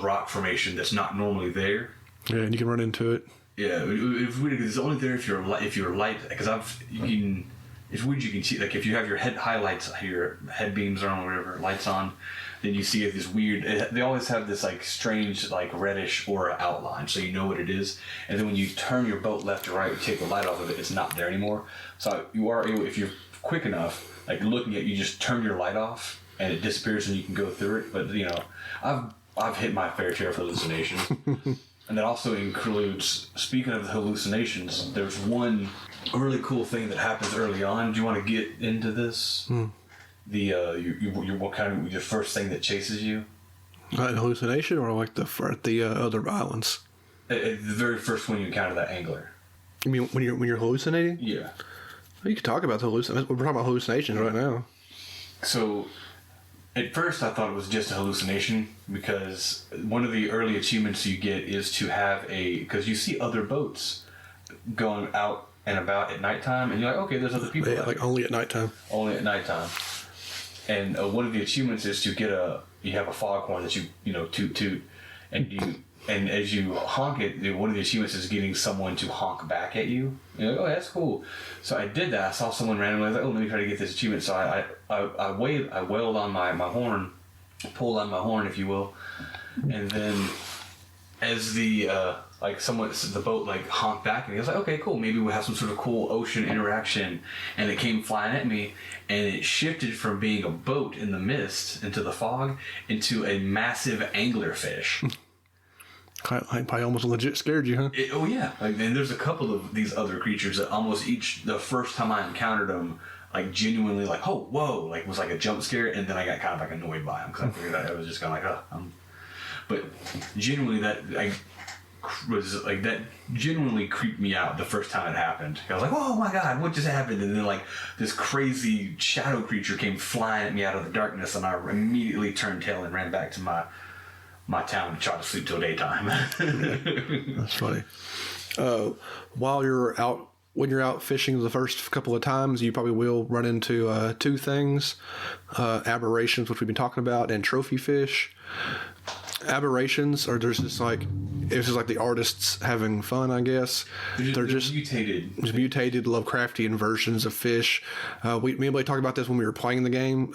rock formation that's not normally there. Yeah, and you can run into it. Yeah, it's only there if you're light. Because it's weird. You can see, like, if you have your head highlights, your head beams on, or whatever, lights on, then you see this weird. They always have this like strange, like reddish aura outline, so you know what it is. And then when you turn your boat left or right, you take the light off of it, it's not there anymore. So you are able, if you're quick enough, like looking at, you just turn your light off and it disappears and you can go through it. But I've hit my fair share of hallucinations. And that also includes, speaking of hallucinations, there's one really cool thing that happens early on. Do you want to get into this? What kind of your first thing that chases you? An hallucination, or like the other islands? The very first one you encounter that angler. You mean when you're hallucinating? Yeah. Well, you could talk about the hallucinations. We're talking about hallucinations right now. So, at first I thought it was just a hallucination, because one of the early achievements you get is to have because you see other boats going out and about at nighttime, and you're like, okay, there's other people. Yeah, like only at nighttime. Only at nighttime. And one of the achievements is to get you have a foghorn that you toot, and as you honk it, one of the achievements is getting someone to honk back at you. You're like, oh, that's cool. So I did that. I saw someone randomly. I was like, oh, let me try to get this achievement. So I wailed on my horn, pulled on my horn, if you will, and then as the boat like honked back, and I was like, okay, cool. Maybe we'll have some sort of cool ocean interaction. And it came flying at me, and it shifted from being a boat in the mist into the fog into a massive anglerfish. I probably almost legit scared you, huh? Oh yeah, and there's a couple of these other creatures that almost each, the first time I encountered them, like genuinely like, oh whoa, like was like a jump scare, and then I got kind of like annoyed by them because I figured I was just kind of like, but genuinely that genuinely creeped me out the first time it happened. I was like, oh my god, what just happened? And then like this crazy shadow creature came flying at me out of the darkness, and I immediately turned tail and ran back to my town to try to sleep till daytime. That's funny. When you're out fishing the first couple of times, you probably will run into two things: aberrations, which we've been talking about, and trophy fish. Aberrations are it's just like the artists having fun, I guess. They're just mutated Lovecraftian versions of fish. We maybe talked about this when we were playing the game.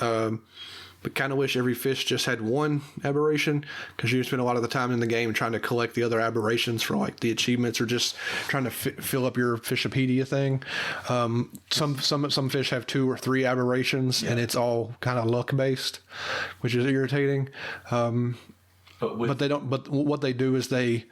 But kind of wish every fish just had one aberration, because you spend a lot of the time in the game trying to collect the other aberrations for like the achievements, or just trying to fill up your Fishopedia thing. Some fish have 2 or 3 aberrations, and it's all kind of luck based, which is irritating. But they don't. But what they do is they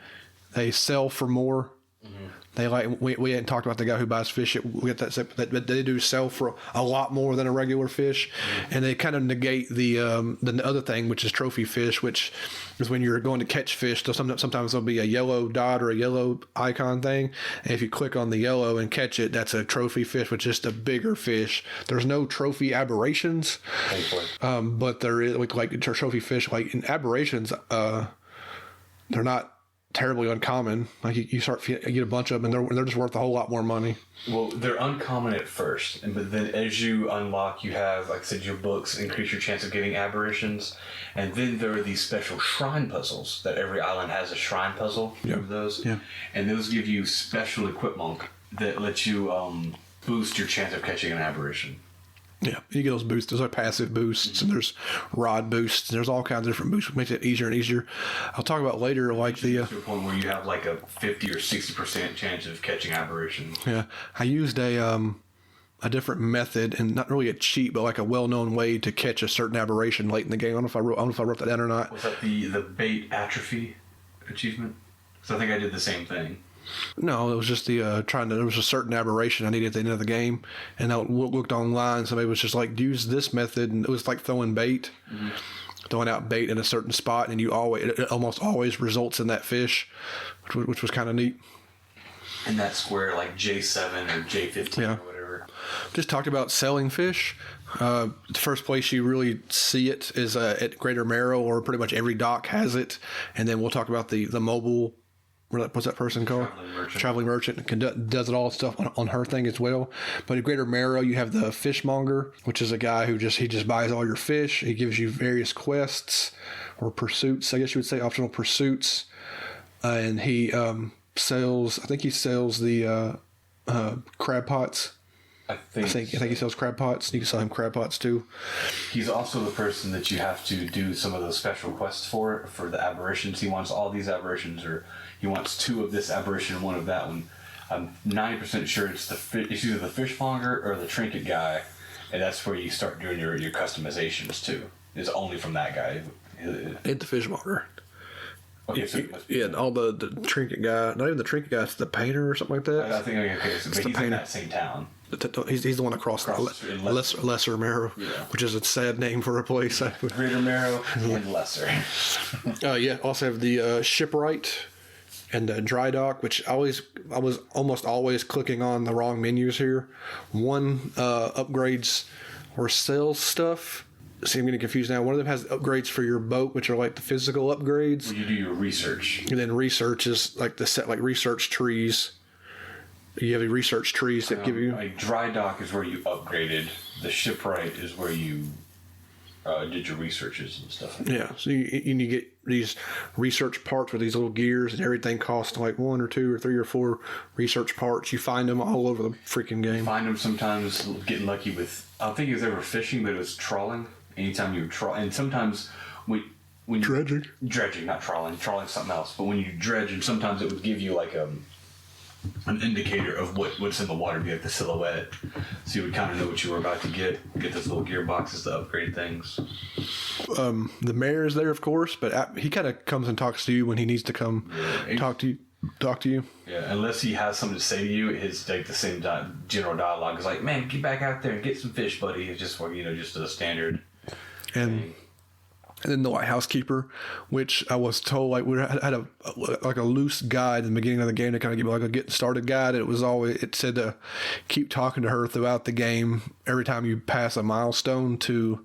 sell for more. Mm-hmm. They we hadn't talked about the guy who buys fish. We get that they do sell for a lot more than a regular fish, mm-hmm. and they kind of negate the other thing, which is trophy fish, which is when you're going to catch fish. So sometimes there'll be a yellow dot or a yellow icon thing, and if you click on the yellow and catch it, that's a trophy fish, which is just a bigger fish. There's no trophy aberrations, but there is like trophy fish. Like in aberrations, they're not terribly uncommon. Like you get a bunch of them, and they're just worth a whole lot more money. Well, they're uncommon at first, but then as you unlock, you have, like I said, your books increase your chance of getting aberrations, and then there are these special shrine puzzles that every island has a shrine puzzle. Yeah. Those, yeah, and those give you special equipment that lets you boost your chance of catching an aberration. Yeah, you get those boosts. Those are passive boosts, and there's rod boosts, and there's all kinds of different boosts, which makes it easier and easier. I'll talk about later, like to a point where you have like a 50 or 60% chance of catching aberrations. Yeah, I used a different method, and not really a cheat, but like a well-known way to catch a certain aberration late in the game. I don't know if I wrote that down or not. Was that the bait atrophy achievement? Because I think I did the same thing. No, it was just there was a certain aberration I needed at the end of the game, and I looked online, somebody was just like, use this method, and it was like throwing bait, mm-hmm. throwing out bait in a certain spot, and it almost always results in that fish, which was kind of neat. in that square, like J7 or J15 Yeah. or whatever. Just talked about selling fish. The first place you really see it is at Greater Marrow, or pretty much every dock has it. And then we'll talk about the mobile. What's that person called? Traveling merchant does it all stuff on her thing as well. But at Greater Marrow, you have the fishmonger, which is a guy who just buys all your fish. He gives you various quests or pursuits, I guess you would say, optional pursuits, and he sells. I think he sells the crab pots. I think he sells crab pots. You can sell him crab pots too. He's also the person that you have to do some of those special quests for the aberrations. He wants all these aberrations, or he wants 2 of this aberration and 1 of that one. I'm 90% sure it's either the fishmonger or the trinket guy, and that's where you start doing your customizations too. It's only from that guy. And the fishmonger. Okay, so Yeah, and all the trinket guy. Not even the trinket guy. It's the painter or something like that. I think okay, so but he's in that same town. He's the one across Lesser Marrow, which is a sad name for a place. Greater Marrow and Lesser. Yeah, also have the shipwright and the dry dock, which I was almost always clicking on the wrong menus here. One upgrades or sells stuff. See, I'm getting confused now. One of them has upgrades for your boat, which are like the physical upgrades. Where you do your research. And then research is like the set, like research trees. You have the research trees that give you. Like dry dock is where you upgraded. The shipwright is where you did your researches and stuff. Yeah, so you get these research parts with these little gears, and everything costs like 1 or 2 or 3 or 4 research parts. You find them all over the freaking game. Find them sometimes getting lucky with. I don't think it was ever fishing, but it was trawling. Anytime you trawl, and sometimes when you dredging, not trawling. Trawling's something else. But when you dredge, and sometimes it would give you like an indicator of what's in the water, be like the silhouette, so you would kind of know what you were about to get those little gearboxes to upgrade things. The mayor is there, of course, but he kind of comes and talks to you when he needs to come talk to you. Yeah, unless he has something to say to you, his like the same general dialogue is like, "Man, get back out there and get some fish, buddy." It's just just a standard. And then the White Housekeeper, which I was told like we had a loose guide in the beginning of the game to kind of give like a getting started guide. It said to keep talking to her throughout the game every time you pass a milestone to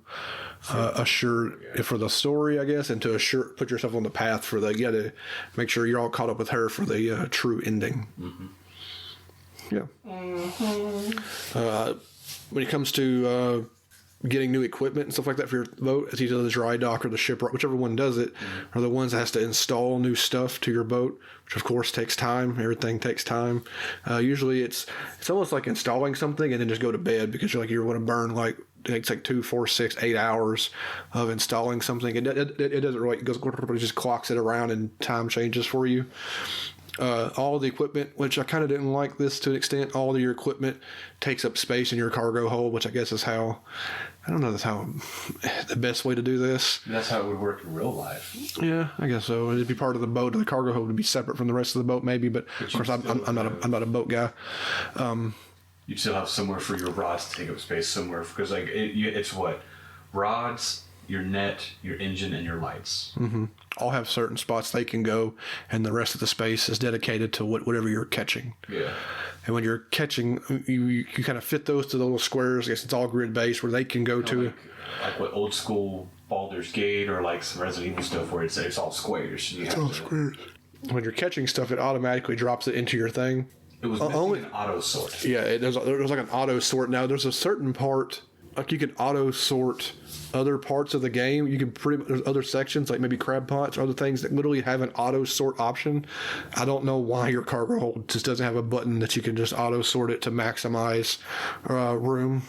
assure for the story, I guess, and to put yourself on the path for you got to make sure you're all caught up with her for the true ending. Mm-hmm. Yeah. When it comes to getting new equipment and stuff like that for your boat, it's either the dry dock or the shipwright, whichever one does it, are the ones that has to install new stuff to your boat, which of course takes time. Everything takes time. Usually it's almost like installing something and then just go to bed because you're going to burn like it takes like 2, 4, 6, 8 hours of installing something. It doesn't really, it just clocks it around and time changes for you. All the equipment, which I kind of didn't like this to an extent, all of your equipment takes up space in your cargo hold, which I guess is how, I don't know, that's how the best way to do this. That's how it would work in real life. Yeah, I guess so. It'd be part of the boat. The cargo hold would be separate from the rest of the boat, maybe. But of course, I'm not a boat guy. You still have somewhere for your rods to take up space somewhere because like it's what rods, your net, your engine, and your lights. Mm-hmm. All have certain spots they can go, and the rest of the space is dedicated to whatever you're catching. Yeah. And when you're catching, you kind of fit those to the little squares. I guess it's all grid based where they can go to. Like what old school Baldur's Gate or like some Resident Evil stuff where it's all squares. It's all squares. When you're catching stuff, it automatically drops it into your thing. It was only an auto sort. Yeah, there was like an auto sort. Now there's a certain part like you can auto sort other parts of the game. You can there's other sections like maybe crab pots or other things that literally have an auto sort option. I don't know why your cargo hold just doesn't have a button that you can just auto sort it to maximize room.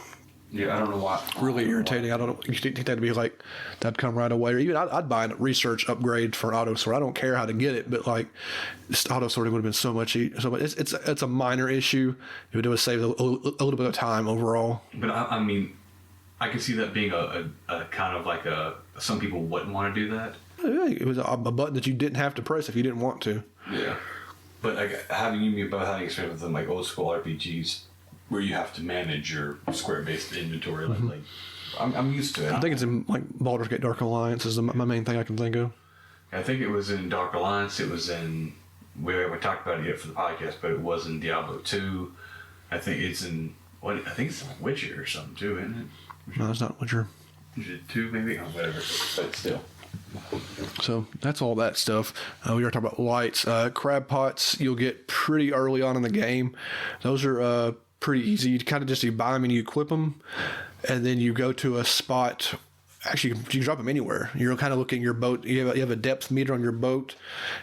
Yeah, I don't know why. Really irritating. I don't know. You think that'd be like that'd come right away, or even I'd buy a research upgrade for auto sort. I don't care how to get it, but like just auto sorting would have been so much. It's a minor issue. It would save a little bit of time overall. But I mean, I can see that being a kind of like some people wouldn't want to do that. Yeah, it was a button that you didn't have to press if you didn't want to. Yeah, but like having experience with them like old school RPGs. Where you have to manage your square-based inventory, like I'm used to it. I think it's in like Baldur's Gate Dark Alliance is my main thing I can think of. I think it was in Dark Alliance. It was in we haven't talked about it yet for the podcast, but it was in Diablo 2. I think it's in Witcher or something too, isn't it? No, it's not Witcher. Is it 2 maybe? Oh, whatever. But still. So that's all that stuff. We were talking about lights. Crab pots you'll get pretty early on in the game. Those are pretty easy. You kind of just you buy them and you equip them, and then you go to a spot. Actually, you can drop them anywhere. You're kind of looking at your boat. You have a depth meter on your boat,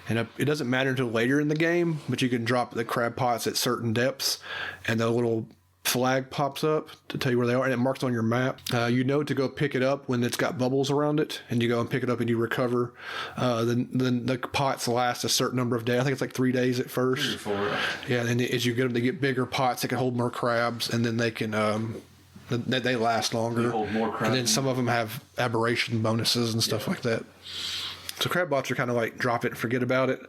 and it doesn't matter until later in the game, but you can drop the crab pots at certain depths, and the little flag pops up to tell you where they are, and it marks on your map. You know to go pick it up when it's got bubbles around it, and you go and pick it up and you recover. Then the pots last a certain number of days. I think it's like 3 days at first. 3 or 4. Yeah, and as you get them, they get bigger pots that can hold more crabs, and then they can they last longer. They hold more crabs. And then some of them have aberration bonuses and stuff like that. So crab bots are kind of like drop it and forget about it.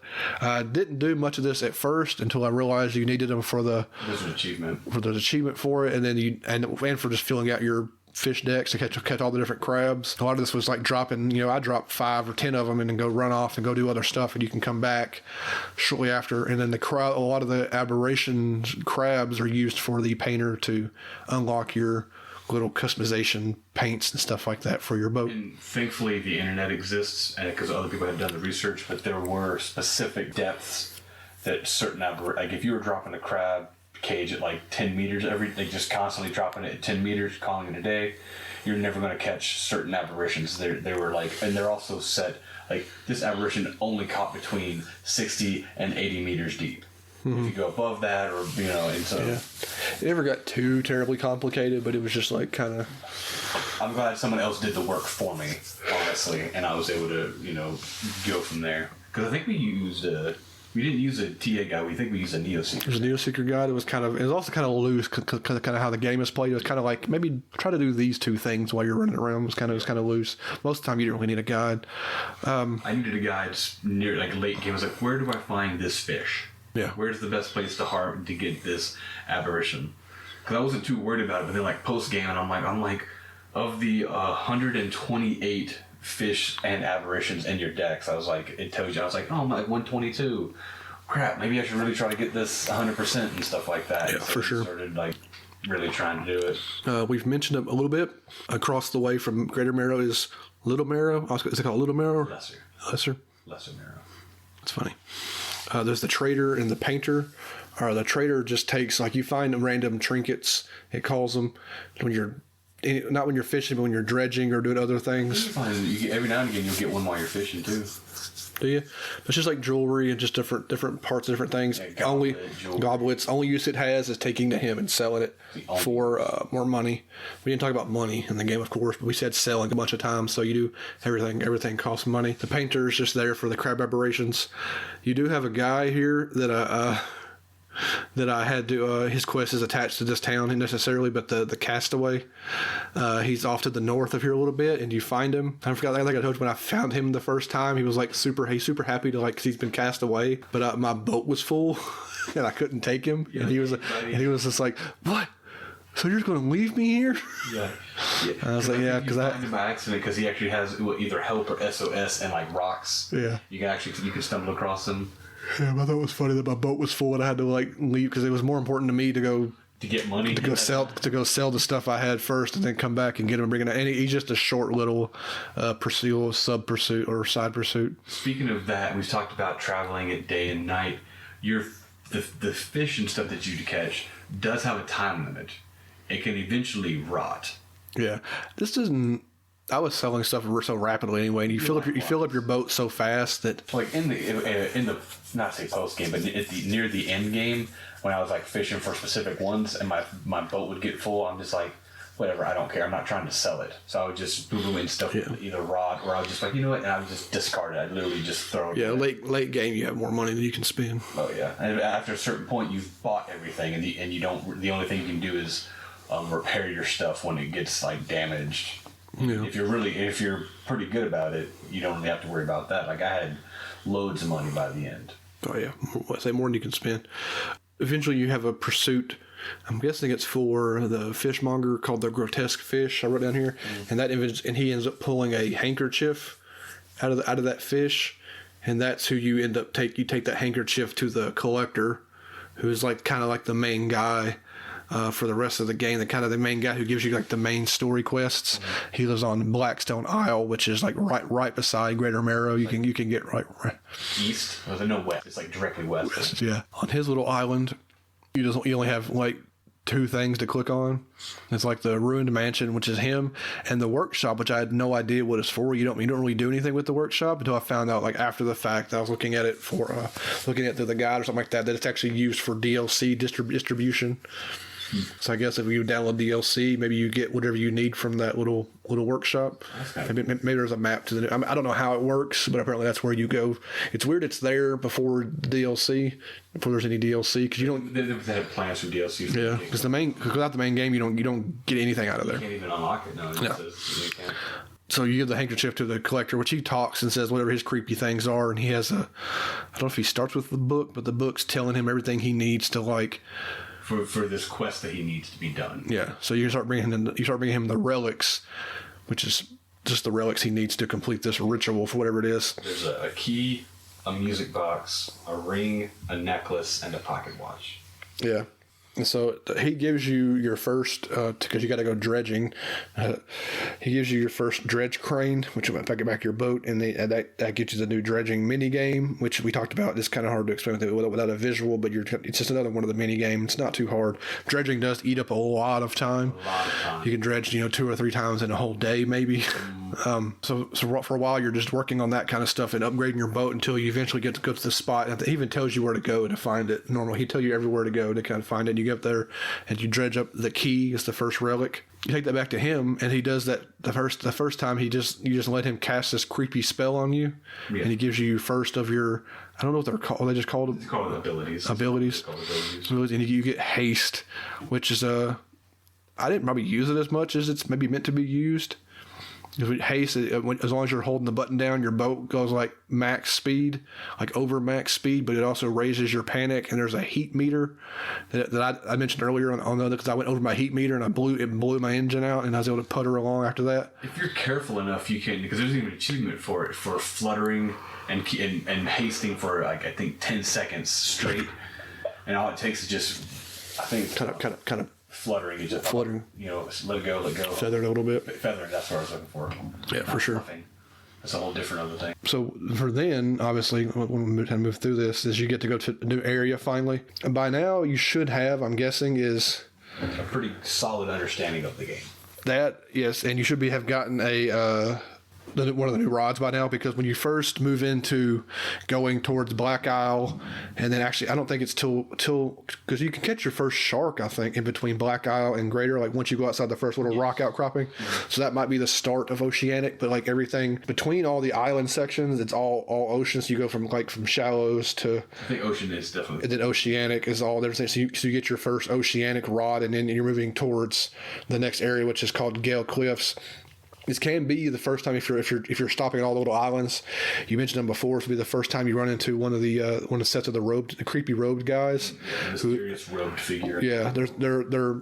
Didn't do much of this at first until I realized you needed them for the achievement for it, and then and for just filling out your fish decks to catch all the different crabs. A lot of this was like dropping. I dropped 5 or 10 of them and then go run off and go do other stuff, and you can come back shortly after. And then a lot of the aberration crabs are used for the painter to unlock your little customization paints and stuff like that for your boat. And thankfully the internet exists, and because other people had done the research, but there were specific depths that certain like if you were dropping a crab cage at like 10 meters just constantly dropping it at 10 meters, calling it a day, you're never going to catch certain aberrations. They were like, and they're also set like this aberration only caught between 60 and 80 meters deep. If you go above that, or and so it never got too terribly complicated, but it was just like kind of. I'm glad someone else did the work for me, honestly, and I was able to go from there. Because I think we didn't use a TA guide. We think we used a Neo Seeker. There's a Neo Seeker guide. It was also kind of loose, kind of how the game is played. It was kind of like maybe try to do these 2 things while you're running around. It was kind of loose. Most of the time, you didn't really need a guide. I needed a guide near late game. I was like, where do I find this fish? Yeah. Where's the best place to get this aberration? Because I wasn't too worried about it, but then post game, and I'm like, of the 128 fish and aberrations in your decks, I was like, it tells you. I was like, oh, I'm like 122. Crap, maybe I should really try to get this 100% and stuff like that. Yeah, so for sure. Started really trying to do it. We've mentioned it a little bit. Across the way from Greater Marrow is Little Marrow. Is it called Little Marrow? Lesser Marrow. That's funny. There's the trader and the painter. The trader just takes, you find random trinkets, it calls them, not when you're fishing, but when you're dredging or doing other things. Every now and again you'll get one while you're fishing too. Do you? It's just like jewelry and just different parts of different things. Yeah, goblets. Only use it has is taking to him and selling it for more money. We didn't talk about money in the game, of course, but we said selling a bunch of times. So you do everything. Everything costs money. The painter is just there for the crab aberrations. You do have a guy here that I had to, his quest is attached to this town necessarily, but the castaway, he's off to the north of here a little bit, and you find him. I think I told you when I found him the first time, he was super happy to cause he's been cast away, but my boat was full and I couldn't take him. Yeah, and he was just like, what? So you're just going to leave me here? Yeah. I was like, yeah, because I find him by accident because he actually has either help or SOS and rocks. Yeah. You can stumble across them. Yeah, I thought it was funny that my boat was full and I had to leave because it was more important to me to get money to go sell the stuff I had first and then come back and get him and bring it. And he's just a short little sub pursuit or side pursuit. Speaking of that, we've talked about traveling at day and night. The fish and stuff that you catch does have a time limit. It can eventually rot. Yeah, this doesn't. I was selling stuff so rapidly anyway, and you fill up your boat so fast that in the not say post game, but near the end game when I was fishing for specific ones and my boat would get full, I'm just like, whatever, I don't care. I'm not trying to sell it, so I would just boom and stuff either rot or I was just like, you know what, and I would just discard it. I'd literally just throw it. Yeah, late game you have more money than you can spend. Oh yeah, and after a certain point you've bought everything and you don't. The only thing you can do is repair your stuff when it gets damaged. Yeah. If you're pretty good about it, you don't really have to worry about that. I had loads of money by the end. Oh yeah, I say more than you can spend. Eventually, you have a pursuit. I'm guessing it's for the fishmonger called the Grotesque Fish. I wrote down here, and he ends up pulling a handkerchief out of that fish, and that's who you end up you take that handkerchief to the collector, who's like kind of like the main guy for the rest of the game. The main guy who gives you like the main story quests. Mm-hmm. He lives on Blackstone Isle, which is like right beside Greater Marrow. You can get right east. Well, no west. It's like directly west. Yeah, on his little island, you only have like 2 things to click on. It's like the ruined mansion, which is him, and the workshop, which I had no idea what it's for. You don't really do anything with the workshop until I found out, like, after the fact. I was looking at it through the guide or something like that it's actually used for DLC distribution. So I guess if you download DLC, maybe you get whatever you need from that little workshop. Maybe there's a map to the. I don't know how it works, but apparently that's where you go. It's weird. It's there before DLC, before there's any DLC, because you don't. They have plans for DLC. Yeah, because without the main game, you don't get anything out of there. You can't even unlock it. No. So you give the handkerchief to the collector, which he talks and says whatever his creepy things are, and he has I don't know if he starts with the book, but the book's telling him everything he needs to like. For this quest that he needs to be done. Yeah, so you start bringing him the relics, which is just the relics he needs to complete this ritual for whatever it is. There's a key, a music box, a ring, a necklace, and a pocket watch. Yeah. And so he gives you your first, because you got to go dredging, he gives you your first dredge crane, which will pack it back your boat, and that gets you the new dredging mini game, which we talked about. It's kind of hard to explain without a visual, but it's just another one of the mini games. It's not too hard. Dredging does eat up a lot of time. You can dredge, 2 or 3 times in a whole day, maybe. So for a while, you're just working on that kind of stuff and upgrading your boat until you eventually get to go to the spot. And he even tells you where to go to find it. Normally, he tells you everywhere to go to kind of find it. And you get up there and you dredge up the key. It's the first relic. You take that back to him, and he does that the first time. You just let him cast this creepy spell on you, and he gives you first of your. I don't know what they're called. They just called them. It's called abilities. Abilities. And you get haste, which is I didn't probably use it as much as it's maybe meant to be used. Haste, as long as you're holding the button down, your boat goes like max speed, like over max speed, but it also raises your panic. And there's a heat meter that I mentioned earlier on the other, because I went over my heat meter and it blew my engine out, and I was able to putter along after that. If you're careful enough, you can, because there's even an achievement for it, for fluttering and hasting for like I think 10 seconds straight, and all it takes is just kind of fluttering. Is just fluttering. Let it go. Feathered a little bit. Feathered. That's what I was looking for. Yeah, for sure. Fluffing. That's a whole different other thing. So for then, obviously, when we move through this, is you get to go to a new area finally. And by now, you should have, I'm guessing, is a pretty solid understanding of the game. That, yes, and you should have gotten one of the new rods by now, because when you first move into going towards Black Isle, and then actually I don't think it's till because you can catch your first shark, I think, in between Black Isle and Greater, like once you go outside the first little rock outcropping. So that might be the start of Oceanic, but like everything between all the island sections, it's all ocean. So you go from shallows to, I think ocean is definitely, and then Oceanic is all everything. So you get your first Oceanic rod, and then you're moving towards the next area, which is called Gale Cliffs. This can be the first time if you're stopping at all the little islands. You mentioned them before. This will be the first time you run into one of the sets of the creepy robed guys. Yeah, mysterious robed figure. Yeah, they're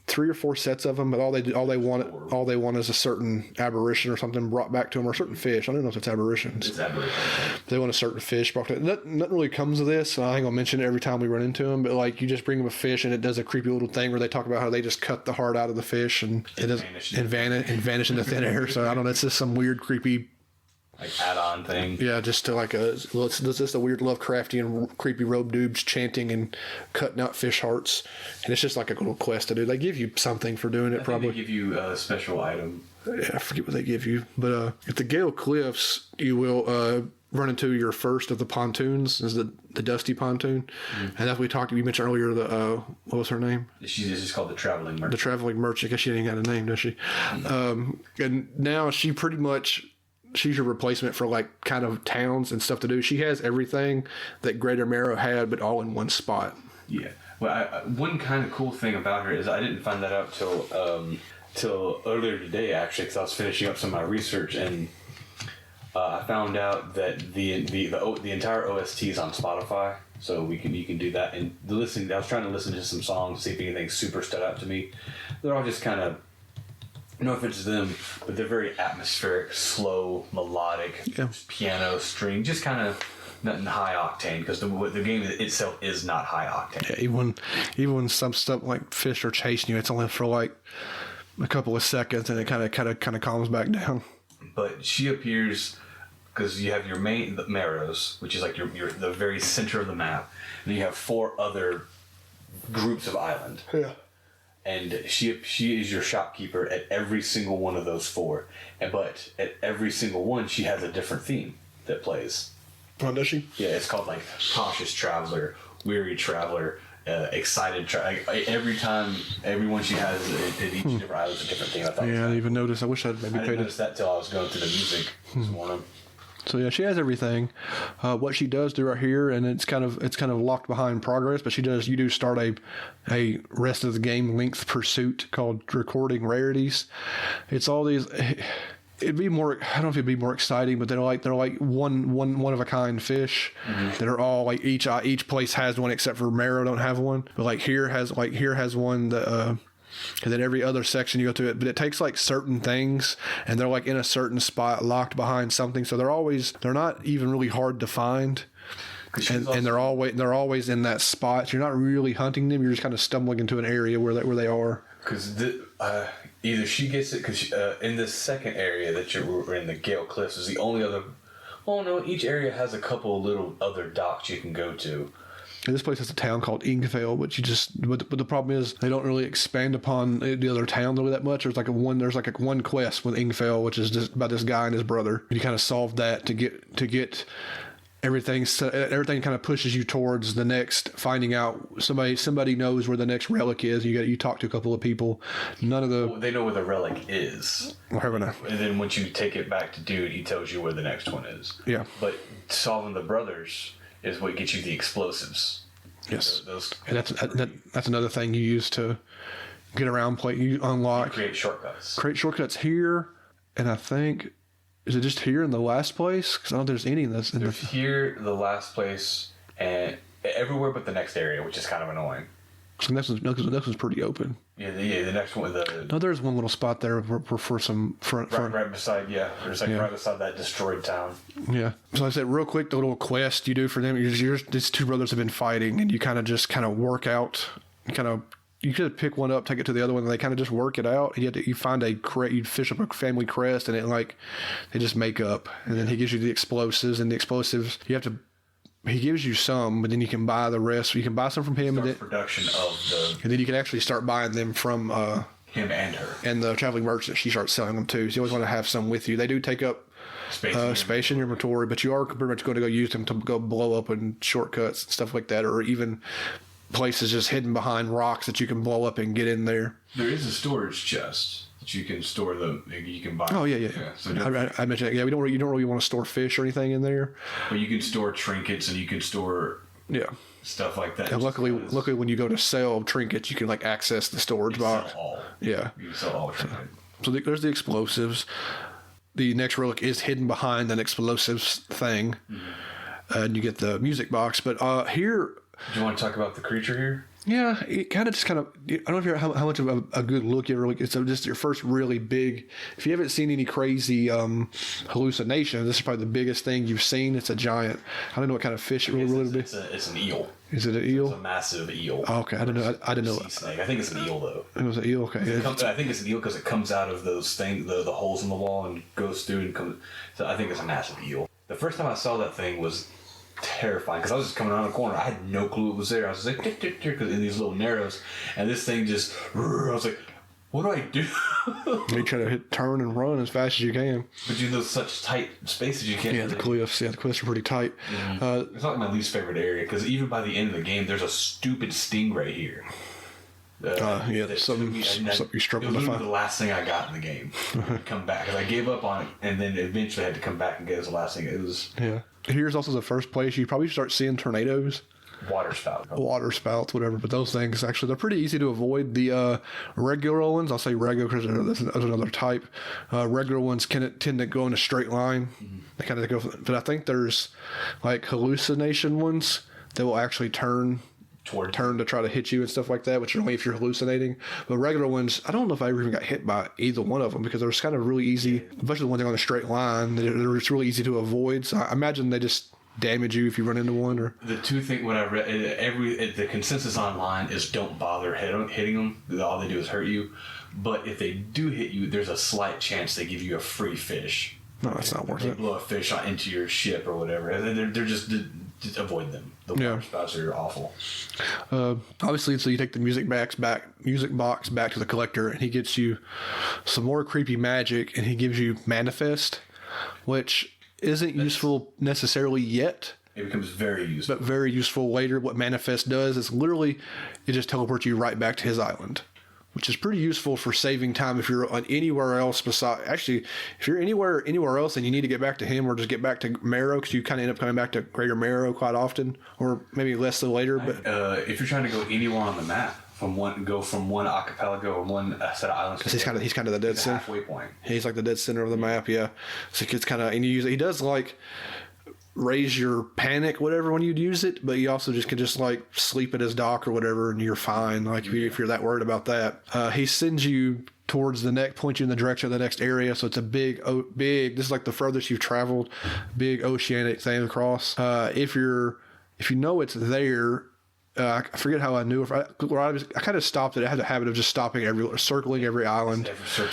3 or 4 sets of them, but all they want is a certain aberration or something brought back to them, or a certain fish. I don't know if it's aberrations. It's aberrations. They want a certain fish brought to them. Nothing really comes of this. I ain't gonna mention it every time we run into them, but like you just bring them a fish and it does a creepy little thing where they talk about how they just cut the heart out of the fish and vanish into thin air. So I don't know. It's just some weird creepy. Like add-on thing. Yeah, just to it's just a weird Lovecraftian creepy robe dudes chanting and cutting out fish hearts, and it's just like a little quest to do. They give you something for doing it. Probably they give you a special item. Yeah, I forget what they give you, but at the Gale Cliffs, you will run into your first of the pontoons. Is the Dusty pontoon, and that's what we talked. We mentioned earlier what was her name? She's just called the Traveling Merchant. The Traveling Merchant. I guess she ain't got a name, does she? And now she pretty much. She's your replacement for like kind of towns and stuff to do. She has everything that Greater Marrow had, but all in one spot. Yeah. Well, one kind of cool thing about her is I didn't find that out till earlier today, actually, because I was finishing up some of my research, and I found out that the entire OST is on Spotify, so you can do that. And I was trying to listen to some songs, see if anything super stood out to me. They're all just kind of know if it's them, but they're very atmospheric, slow, melodic, piano, string, just kind of nothing high octane, because the game itself is not high octane. Yeah, even when some stuff like fish are chasing you, it's only for like a couple of seconds, and it kind of calms back down. But she appears because you have your main Marrows, which is like your the very center of the map, and you have 4 other groups of island. Yeah. And she is your shopkeeper at every single one of those 4, but at every single one she has a different theme that plays. Oh, does she? Yeah, it's called like Cautious Traveler, Weary Traveler, Excited Traveler. Every one she has at each different island is a different theme. I thought. Yeah, I didn't even notice. I wish I'd maybe I didn't notice that till I was going through the music this morning. So yeah, she has everything. What she does do right here, and it's kind of locked behind progress, but you do start a rest of the game length pursuit called recording rarities. It's all these. It'd be more. I don't know if it'd be more exciting, but they're like one of a kind fish that are all like each place has one except for Marrow don't have one. But like here has one that. And then every other section you go to it, but it takes like certain things, and they're like in a certain spot, locked behind something. So they're not even really hard to find, and they're always in that spot. You're not really hunting them; you're just kind of stumbling into an area where they are. Because either she gets it because in this second area that you're in, the Gale Cliffs is the only other. Oh no! Each area has a couple of little other docks you can go to. And this place has a town called Ingfell, but the problem is they don't really expand upon the other town really that much. There's like one quest with Ingfell, which is just about this guy and his brother. And you kind of solve that to get everything kind of pushes you towards the next, finding out somebody knows where the next relic is. You talk to a couple of people. They know where the relic is. And then once you take it back to Dude, he tells you where the next one is. Yeah. But solving the brothers is what gets you the explosives. Yes. And that's another thing you use to get around play. You unlock. You create shortcuts. Create shortcuts here, and I think, is it just here in the last place? Because I don't think there's any in this. There's here, the last place, and everywhere but the next area, which is kind of annoying. So the next one's pretty open. Yeah, the next one. No, there's one little spot there for some right beside. Yeah, there's right beside that destroyed town. Yeah. So I said real quick, the little quest you do for them. These 2 brothers have been fighting, and you kind of work out. You could pick one up, take it to the other one, and they kind of just work it out. You find you fish up a family crest, and they just make up. And then he gives you the explosives, and the explosives he gives you some, but then you can buy the rest. You can buy some from him, and then you can actually start buying them from him and her. And the traveling merchant, she starts selling them too. So you always want to have some with you. They do take up space in your inventory, but you are pretty much going to go use them to go blow up in shortcuts and stuff like that, or even places just hidden behind rocks that you can blow up and get in there. There is a storage chest that you can store you can buy. Oh yeah. So I mentioned that. Yeah, you don't really want to store fish or anything in there. But you can store trinkets and you can store stuff like that. And luckily when you go to sell trinkets, you can access the storage box. Sell all. Yeah. You can sell all trinkets. So there's the explosives. The next relic is hidden behind an explosives thing, and you get the music box. But here. Do you want to talk about the creature here? Yeah, it kind of. I don't know if you're how much of a good look you really. It's just your first really big. If you haven't seen any crazy hallucinations, this is probably the biggest thing you've seen. It's a giant. I don't know what kind of fish it really would be. It's an eel. Is it an eel? It's a massive eel. Oh, okay, I didn't know. I didn't know. Sea snake. I think it's an eel though. It was an eel. Okay. I think it's an eel because it comes out of those things, the holes in the wall, and goes through and comes. So I think it's a massive eel. The first time I saw that thing was terrifying because I was just coming around the corner. I had no clue it was there. I was just like, because in these little narrows, and this thing just. I was like, what do I do? You try to turn and run as fast as you can. But you know, such tight spaces you can't. Yeah, the cliffs. Yeah, the cliffs are pretty tight. Mm-hmm. It's not my least favorite area because even by the end of the game, there's a stupid stingray here. Something you struggle to find. It was the last thing I got in the game. Come back because I gave up on it, and then eventually had to come back and get it as the last thing. It was. Yeah. Here's also the first place you probably start seeing tornadoes. Water spouts, whatever. But those things, actually, they're pretty easy to avoid. The regular ones, I'll say regular because there's another type. Regular ones tend to go in a straight line. Mm-hmm. They kind of go, but I think there's hallucination ones that will actually turn turn to try to hit you and stuff like that, which are only if you're hallucinating. But regular ones, I don't know if I ever even got hit by either one of them because they're just kind of really easy, especially the ones on a straight line. They're just really easy to avoid. So I imagine they just damage you if you run into one. Or the two things when I read the consensus online is don't bother hitting them. All they do is hurt you. But if they do hit you, there's a slight chance they give you a free fish. No, that's not worth they it. Blow a fish into your ship or whatever. They're just avoid them. The water spouts are awful. Obviously, so you take the music box back to the collector, and he gets you some more creepy magic, and he gives you Manifest, which isn't useful necessarily yet. It becomes very useful. But very useful later. What Manifest does is literally it just teleports you right back to his island, which is pretty useful for saving time if you're on anywhere else if you're anywhere else and you need to get back to him or just get back to Marrow, because you kind of end up coming back to Greater Marrow quite often, or maybe less so later. But if you're trying to go anywhere on the map, from one archipelago or one set of islands, he's kind of the dead center. Halfway point. He's like the dead center of the map, yeah. So it's kind of, and he does like raise your panic, whatever, when you'd use it, but you also just could just like sleep at his dock or whatever, and you're fine. Like if you're that worried about that, he sends you towards the next, points you in the direction of the next area. So it's a big. This is like the furthest you've traveled, big oceanic thing across. If you know it's there. I forget how I knew. I kind of stopped it. I had the habit of just circling every island. So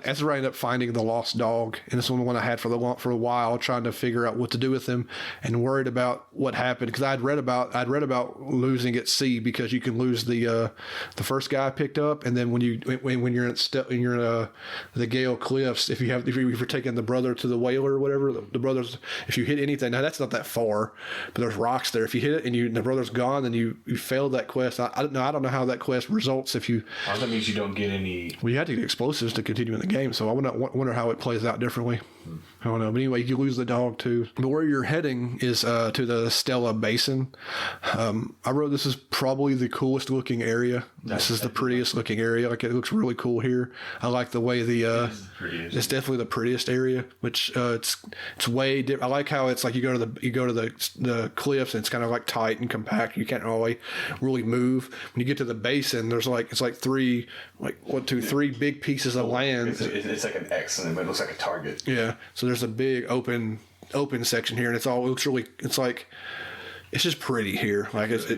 that's where I ended up finding the lost dog, and this was the one I had for a while, trying to figure out what to do with him, and worried about what happened because I'd read about losing at sea, because you can lose the first guy I picked up, and then when you're in the Gale Cliffs, if you're taking the brother to the whaler or whatever, the brothers, if you hit anything, now that's not that far, but there's rocks there. If you hit it and the brother's gone, then you failed that quest. I don't know how that quest results if you. That means you don't get any. Well, you had to get explosives to continue in the game, so I wonder how it plays out differently. I don't know, but anyway, you lose the dog too. But where you're heading is to the Stella Basin. I wrote this is probably the coolest looking area. This is the prettiest looking area. Like, it looks really cool here. I like the way it's definitely the prettiest area. Which it's way different. I like how it's like you go to the cliffs and it's kind of like tight and compact. You can't really move. When you get to the basin, there's three big pieces of land. It's like an X, and it looks like a target. Yeah. So there's a big open section here, and it looks really. It's like it's just pretty here. Like it's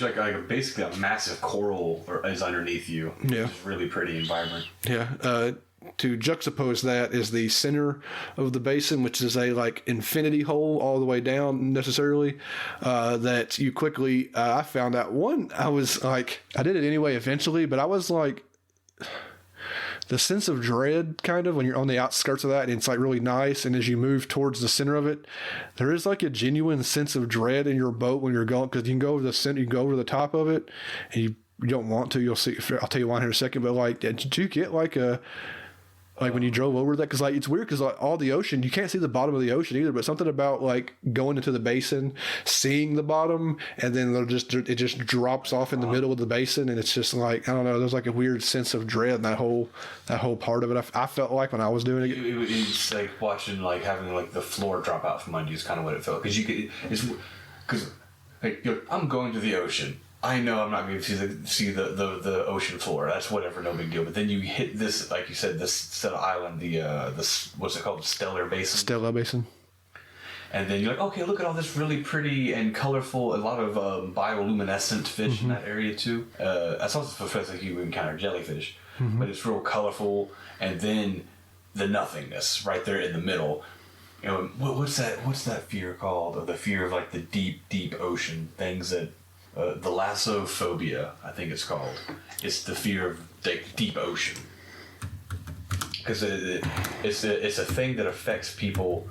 like basically a massive coral is underneath you. Yeah. It's really pretty and vibrant. Yeah. To juxtapose that is the center of the basin, which is a like infinity hole all the way down necessarily, that you quickly, I found out I was like, I did it anyway eventually, but I was like, the sense of dread kind of when you're on the outskirts of that, and it's like really nice. And as you move towards the center of it, there is like a genuine sense of dread in your boat when you're going, because you can go over the center, you can go over the top of it, and you don't want to. You'll see. I'll tell you why here in a second. But like, did you get like when you drove over that? Because like it's weird because like all the ocean, you can't see the bottom of the ocean either. But something about like going into the basin, seeing the bottom, and then it just drops off in the middle of the basin, and it's just like, I don't know. There's like a weird sense of dread in that whole part of it. I felt like when I was doing it, it's like watching, like having like the floor drop out from under you is kind of what it felt, because I'm going to the ocean. I know I'm not going to see the ocean floor. That's whatever, no big deal. But then you hit this, like you said, this set of island, this what's it called, Stella Basin. And then you're like, okay, look at all this really pretty and colorful, a lot of bioluminescent fish in that area too. That's also the first thing you encounter jellyfish, but it's real colorful. And then the nothingness right there in the middle. You know, what's that fear called? Or the fear of like the deep ocean things that. The lassophobia, I think it's called. It's the fear of the deep ocean, because it's a thing that affects people.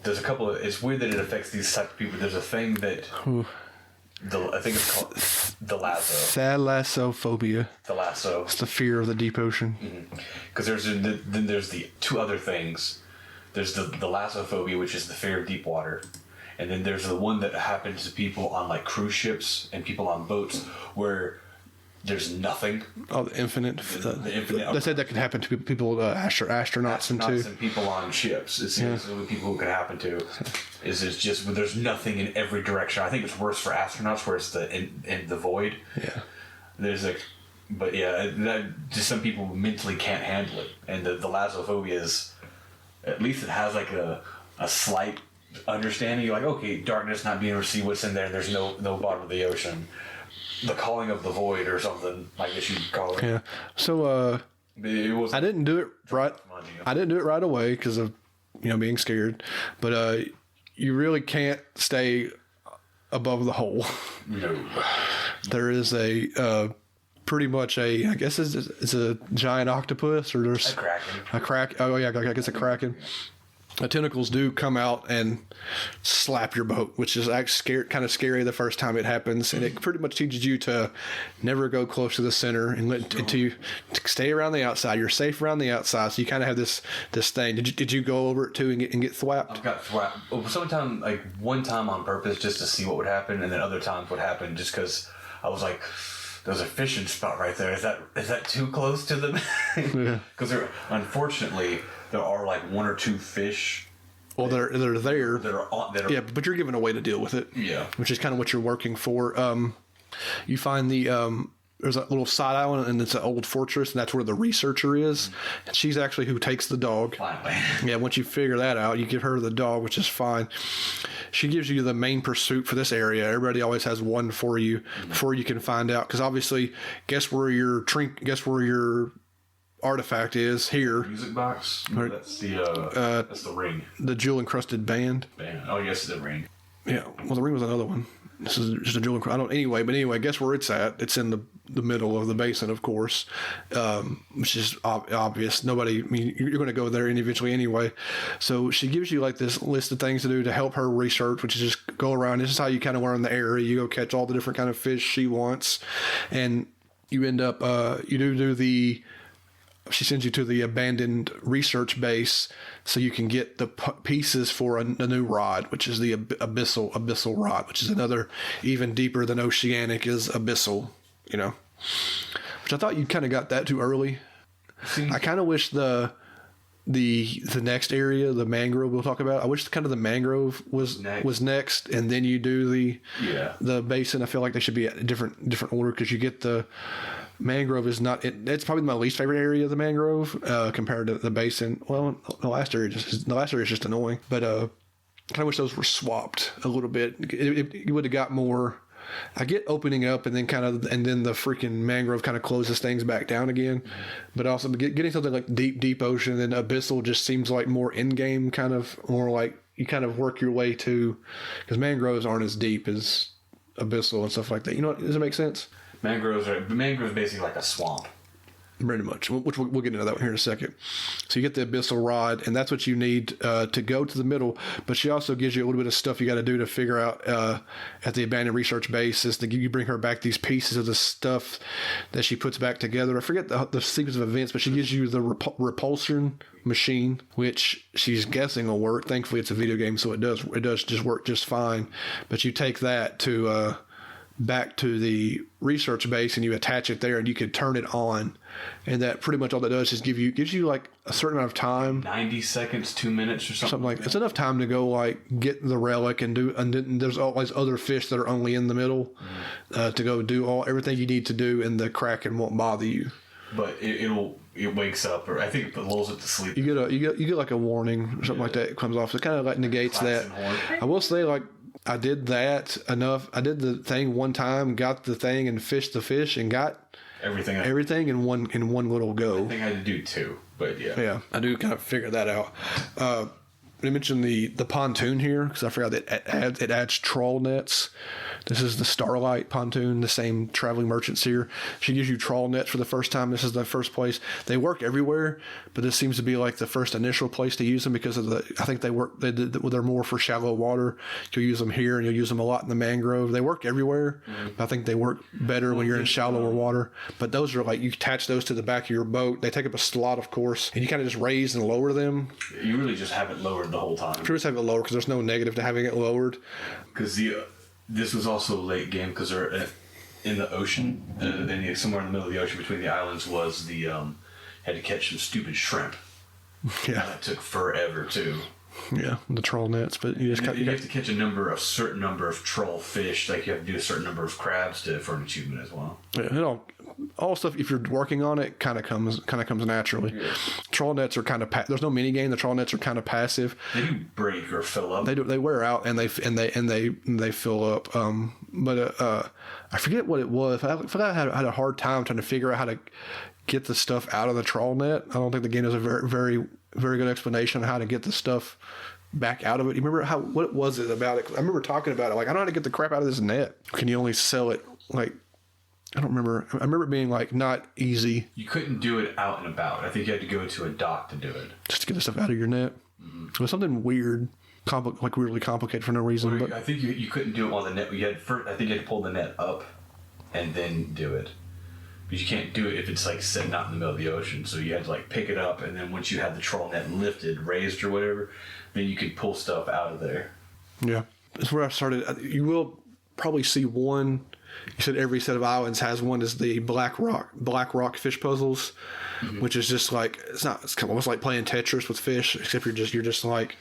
There's a couple of. It's weird that it affects these type of people. There's a thing that I think it's called the lasso. Thalassophobia. The lasso. It's the fear of the deep ocean. Because there's the two other things. There's the lassophobia, which is the fear of deep water. And then there's the one that happens to people on like cruise ships and people on boats, where there's nothing. Oh, the infinite. The infinite. They said that could happen to people, astronauts and people on ships. It's the only people who could happen to. It's just there's nothing in every direction. I think it's worse for astronauts where it's in the void. Yeah. There's just some people mentally can't handle it, and the thalassophobia is, at least it has like a slight understanding. You're like, okay, darkness, not being able to see what's in there. There's no bottom of the ocean. The calling of the void or something, I guess you'd call it. Yeah. So I didn't do it right. I didn't do it right away because of being scared. But you really can't stay above the hole. No. There is a pretty much I guess it's a giant octopus, or there's a kraken. Oh yeah, I guess a kraken. The tentacles do come out and slap your boat, which is actually kind of scary the first time it happens, and it pretty much teaches you to never go close to the center and to stay around the outside. You're safe around the outside, so you kind of have this thing. Did you go over it too and get thwapped? I've got thwapped. Sometimes, like one time on purpose, just to see what would happen, and then other times what happened just because I was like, there's a fishing spot right there. Is that too close to them? Because unfortunately, there are like one or two fish. Well, they're there. That are yeah, but you're given a way to deal with it. Yeah, which is kind of what you're working for. You find there's a little side island, and it's an old fortress, and that's where the researcher is. And she's actually who takes the dog. Finally. Yeah, once you figure that out, you give her the dog, which is fine. She gives you the main pursuit for this area. Everybody always has one for you before you can find out. Because obviously, guess where your artifact is here. Music box. Right. That's the ring. The jewel encrusted band. Oh yes, the ring. Yeah. Well, the ring was another one. This is just a jewel. Anyway, guess where it's at? It's in the middle of the basin, of course, which is obvious. You're going to go there eventually anyway. So she gives you like this list of things to do to help her research, which is just go around. This is how you kind of learn the area. You go catch all the different kind of fish she wants, and you end up she sends you to the abandoned research base so you can get the pieces for a new rod, which is the abyssal rod, which is another even deeper than oceanic is abyssal, which I thought you kind of got that too early. I kind of wish the next area, the mangrove we'll talk about, I wish kind of the mangrove was next, and then you do the basin. I feel like they should be a different order, because you get the mangrove is not it's probably my least favorite area of the mangrove compared to the basin. Well, the last area is just annoying, but I kind of wish those were swapped a little bit. It would have got more. I get opening up and then the freaking mangrove kind of closes things back down again. But also getting something like deep ocean and abyssal just seems like more in-game, kind of more like you kind of work your way to, because mangroves aren't as deep as abyssal and stuff like that. Does it make sense? Mangroves basically like a swamp. Pretty much, which we'll get into that one here in a second. So you get the abyssal rod, and that's what you need to go to the middle. But she also gives you a little bit of stuff you got to do to figure out at the abandoned research base. Is to you bring her back these pieces of the stuff that she puts back together. I forget the sequence of events, but she gives you the repulsion machine, which she's guessing will work. Thankfully, it's a video game, so it does just work just fine. But you take that to back to the research base and you attach it there, and you can turn it on, and that pretty much all that does is gives you like a certain amount of time, 90 seconds, 2 minutes or something like that. It's enough time to go like get the relic and then there's always other fish that are only in the middle to go do everything you need to do, and the kraken won't bother you. But it wakes up, or I think it lulls it to sleep. You get like a warning or something like that. It comes off. It kind of like negates that. I will say, like, I did that enough. I did the thing one time, got the thing and fished the fish and got everything in one little go. I think I had to do two, but yeah. Yeah, I do kind of figure that out. I mentioned the pontoon here because I forgot that it adds trawl nets. This is the Starlight pontoon, the same traveling merchants here. She gives you trawl nets for the first time. This is the first place. They work everywhere, but this seems to be like the first initial place to use them because of I think they're more for shallow water. You'll use them here, and you'll use them a lot in the mangrove. They work everywhere, but I think they work better when you're in shallower water. But those are like, you attach those to the back of your boat. They take up a slot, of course, and you kind of just raise and lower them. You really just have it lowered the whole time. You just have it lowered because there's no negative to having it lowered. Because this was also late game because in the ocean, somewhere in the middle of the ocean between the islands was the had to catch some stupid shrimp. Yeah, that took forever too. Yeah, the troll nets, but you just you have to catch a certain number of troll fish. Like you have to do a certain number of crabs for an achievement as well. Yeah, all stuff. If you're working on it, kind of comes naturally. Yeah. Troll nets are kind of there's no mini game. The troll nets are kind of passive. They do break or fill up. They wear out and they fill up. But I forget what it was. I had a hard time trying to figure out how to get the stuff out of the troll net. I don't think the game has a very very very good explanation on how to get the stuff back out of it. You remember what was it about it? I remember talking about it. Like, I don't know how to get the crap out of this net. Can you only sell it? Like, I don't remember. I remember it being like not easy. You couldn't do it out and about. I think you had to go to a dock to do it. Just to get the stuff out of your net. Mm-hmm. It was something weird, like weirdly complicated for no reason. But I think you couldn't do it while the net. I think you had to pull the net up and then do it. But you can't do it if it's like sitting out in the middle of the ocean. So you had to like pick it up, and then once you had the troll net lifted, raised or whatever, then you could pull stuff out of there. Yeah, that's where I started. You will probably see one. You said every set of islands has one. Is the Black Rock fish puzzles, mm-hmm. which is just like it's almost like playing Tetris with fish, except you're just like.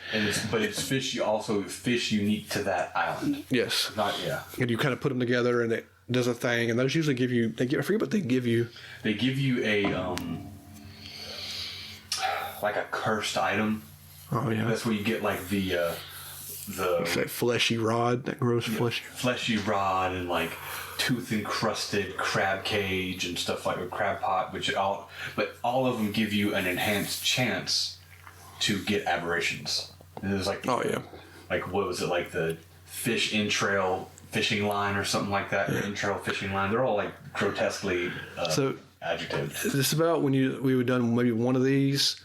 But it's fish. You also fish unique to that island. Yes. Yeah. And you kind of put them together, and it does a thing, and those usually give you. I forget what they give you. They give you a like a cursed item. Oh yeah. That's where you get like the it's that fleshy rod, that gross fleshy rod, and like tooth encrusted crab cage and stuff like a crab pot, but all of them give you an enhanced chance to get aberrations. And there's like like what was it, like the fish entrail fishing line or something like that, or entrail fishing line. They're all like grotesquely adjectives. This is about when we would done maybe one of these.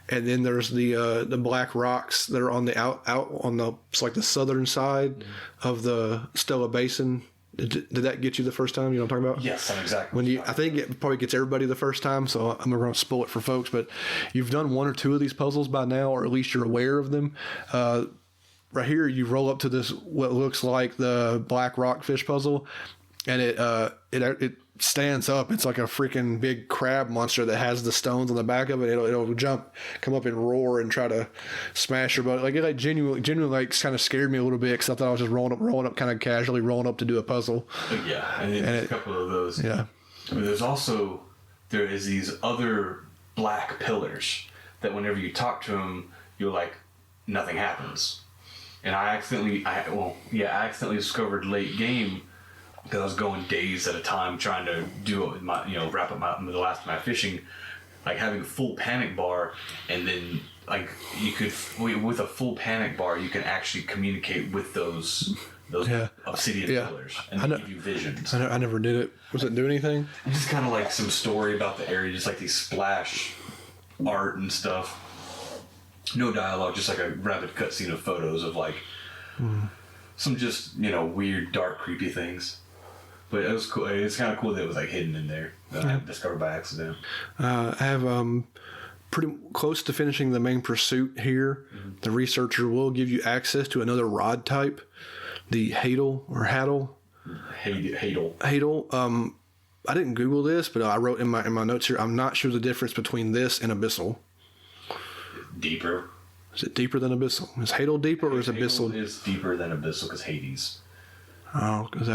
And then there's the black rocks that are on the out on the it's like the southern side of the Stella Basin. Did that get you the first time? You know what I'm talking about? Yes, I'm exactly. I think it probably gets everybody the first time, so I'm going to spoil it for folks. But you've done one or two of these puzzles by now, or at least you're aware of them. Right here, you roll up to this what looks like the black rock fish puzzle, and it stands up. It's like a freaking big crab monster that has the stones on the back of it. It'll come up and roar and try to smash your butt. Like it genuinely like kind of scared me a little bit because I thought I was just rolling up kind of casually rolling up to do a puzzle. Yeah, and there's a couple of those. Yeah, but there is these other black pillars that whenever you talk to them, you're like nothing happens. And I accidentally discovered late game. Because I was going days at a time trying to do wrap up the last of my fishing, like having a full panic bar, and then like you could with a full panic bar you can actually communicate with those obsidian pillars, and they give you visions. I never did it. Was it do anything? It's just kind of like some story about the area, just like these splash art and stuff. No dialogue, just like a rapid cutscene of photos of like some just weird, dark, creepy things. But it was cool. It's kind of cool that it was like hidden in there. I discovered by accident. I have pretty close to finishing the main pursuit here. Mm-hmm. The researcher will give you access to another rod type, the Hadal or Haddle. Hadal. I didn't Google this, but I wrote in my notes here. I'm not sure the difference between this and Abyssal. Deeper. Is it deeper than Abyssal? Is Hadal deeper or is Abyssal? Hadal is deeper than Abyssal because Hades. Oh, is